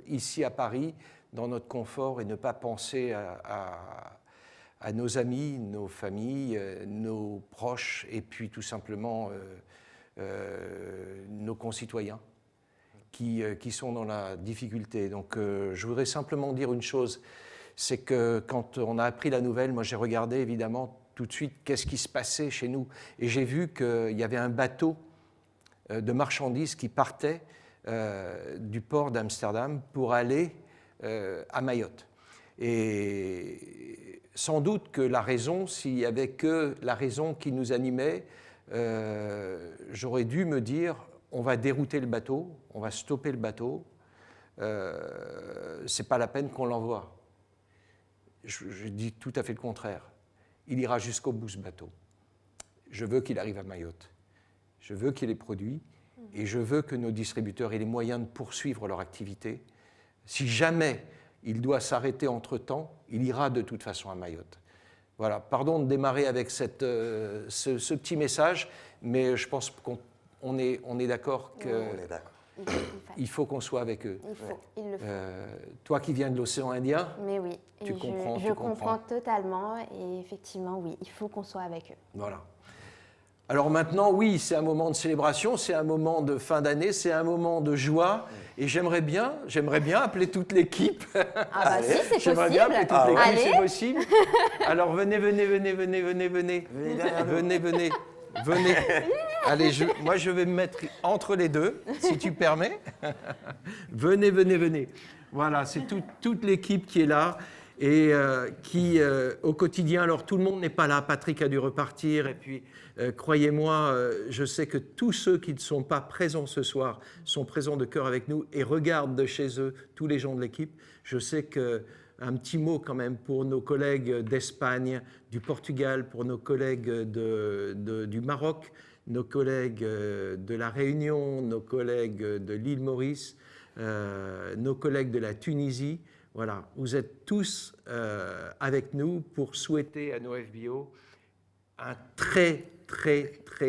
ici à Paris dans notre confort et ne pas penser à nos amis, nos familles, nos proches et puis tout simplement nos concitoyens qui sont dans la difficulté. Donc je voudrais simplement dire une chose, c'est que quand on a appris la nouvelle, moi j'ai regardé évidemment tout de suite qu'est-ce qui se passait chez nous. Et j'ai vu qu'il y avait un bateau de marchandises qui partait du port d'Amsterdam pour aller à Mayotte. Et sans doute que la raison, s'il n'y avait que la raison qui nous animait, j'aurais dû me dire on va dérouter le bateau, on va stopper le bateau, c'est pas la peine qu'on l'envoie. Je dis tout à fait le contraire. Il ira jusqu'au bout ce bateau. Je veux qu'il arrive à Mayotte. Je veux qu'il ait les produits et je veux que nos distributeurs aient les moyens de poursuivre leur activité. Si jamais il doit s'arrêter entre-temps, il ira de toute façon à Mayotte. Voilà, pardon de démarrer avec ce petit message, mais je pense qu'on est d'accord qu'il faut qu'on soit avec eux. Il le faut. Toi qui viens de l'océan Indien, mais oui, tu comprends. Je comprends totalement et effectivement, oui, il faut qu'on soit avec eux. Voilà. Alors maintenant, oui, c'est un moment de célébration, c'est un moment de fin d'année, c'est un moment de joie. Et j'aimerais bien appeler toute l'équipe. Ah bah si, c'est possible. J'aimerais bien appeler toute l'équipe, c'est possible. Alors venez. Allez, moi je vais me mettre entre les deux, si tu permets. Venez. Voilà, c'est toute l'équipe qui est là. Et qui, au quotidien, alors tout le monde n'est pas là, Patrick a dû repartir, et puis croyez-moi, je sais que tous ceux qui ne sont pas présents ce soir sont présents de cœur avec nous et regardent de chez eux tous les gens de l'équipe. Je sais qu'un petit mot quand même pour nos collègues d'Espagne, du Portugal, pour nos collègues du Maroc, nos collègues de la Réunion, nos collègues de l'île Maurice, nos collègues de la Tunisie. Voilà, vous êtes tous avec nous pour souhaiter à nos FBO un très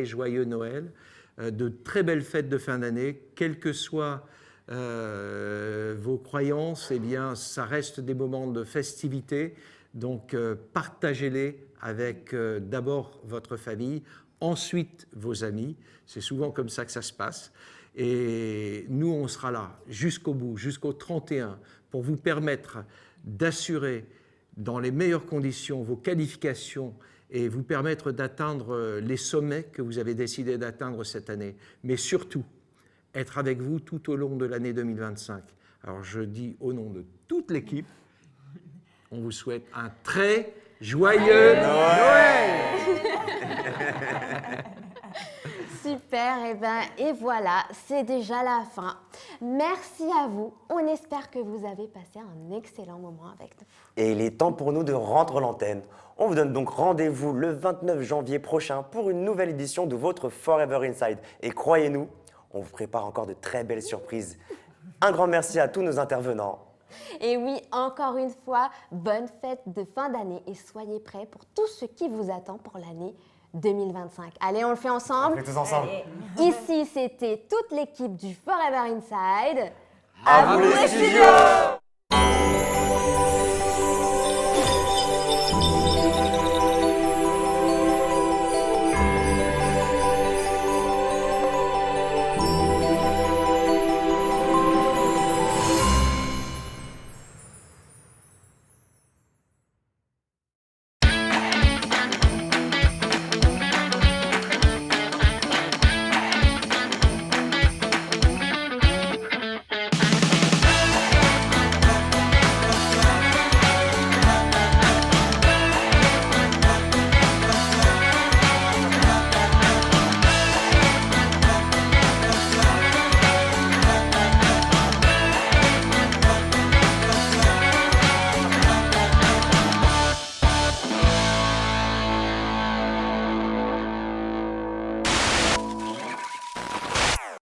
joyeux Noël, de très belles fêtes de fin d'année, quelles que soient vos croyances, eh bien, ça reste des moments de festivité, donc partagez-les avec d'abord votre famille, ensuite vos amis, c'est souvent comme ça que ça se passe. Et nous, on sera là jusqu'au bout, jusqu'au 31, pour vous permettre d'assurer dans les meilleures conditions vos qualifications et vous permettre d'atteindre les sommets que vous avez décidé d'atteindre cette année. Mais surtout, être avec vous tout au long de l'année 2025. Alors je dis au nom de toute l'équipe, on vous souhaite un très joyeux Noël. Super, et voilà, c'est déjà la fin. Merci à vous. On espère que vous avez passé un excellent moment avec nous. Et il est temps pour nous de rendre l'antenne. On vous donne donc rendez-vous le 29 janvier prochain pour une nouvelle édition de votre Forever Inside. Et croyez-nous, on vous prépare encore de très belles surprises. Un grand merci à tous nos intervenants. Et oui, encore une fois, bonne fête de fin d'année et soyez prêts pour tout ce qui vous attend pour l'année 2025. Allez, on le fait ensemble. On le fait tous ensemble. Ici, c'était toute l'équipe du Forever Inside. À vous les studios!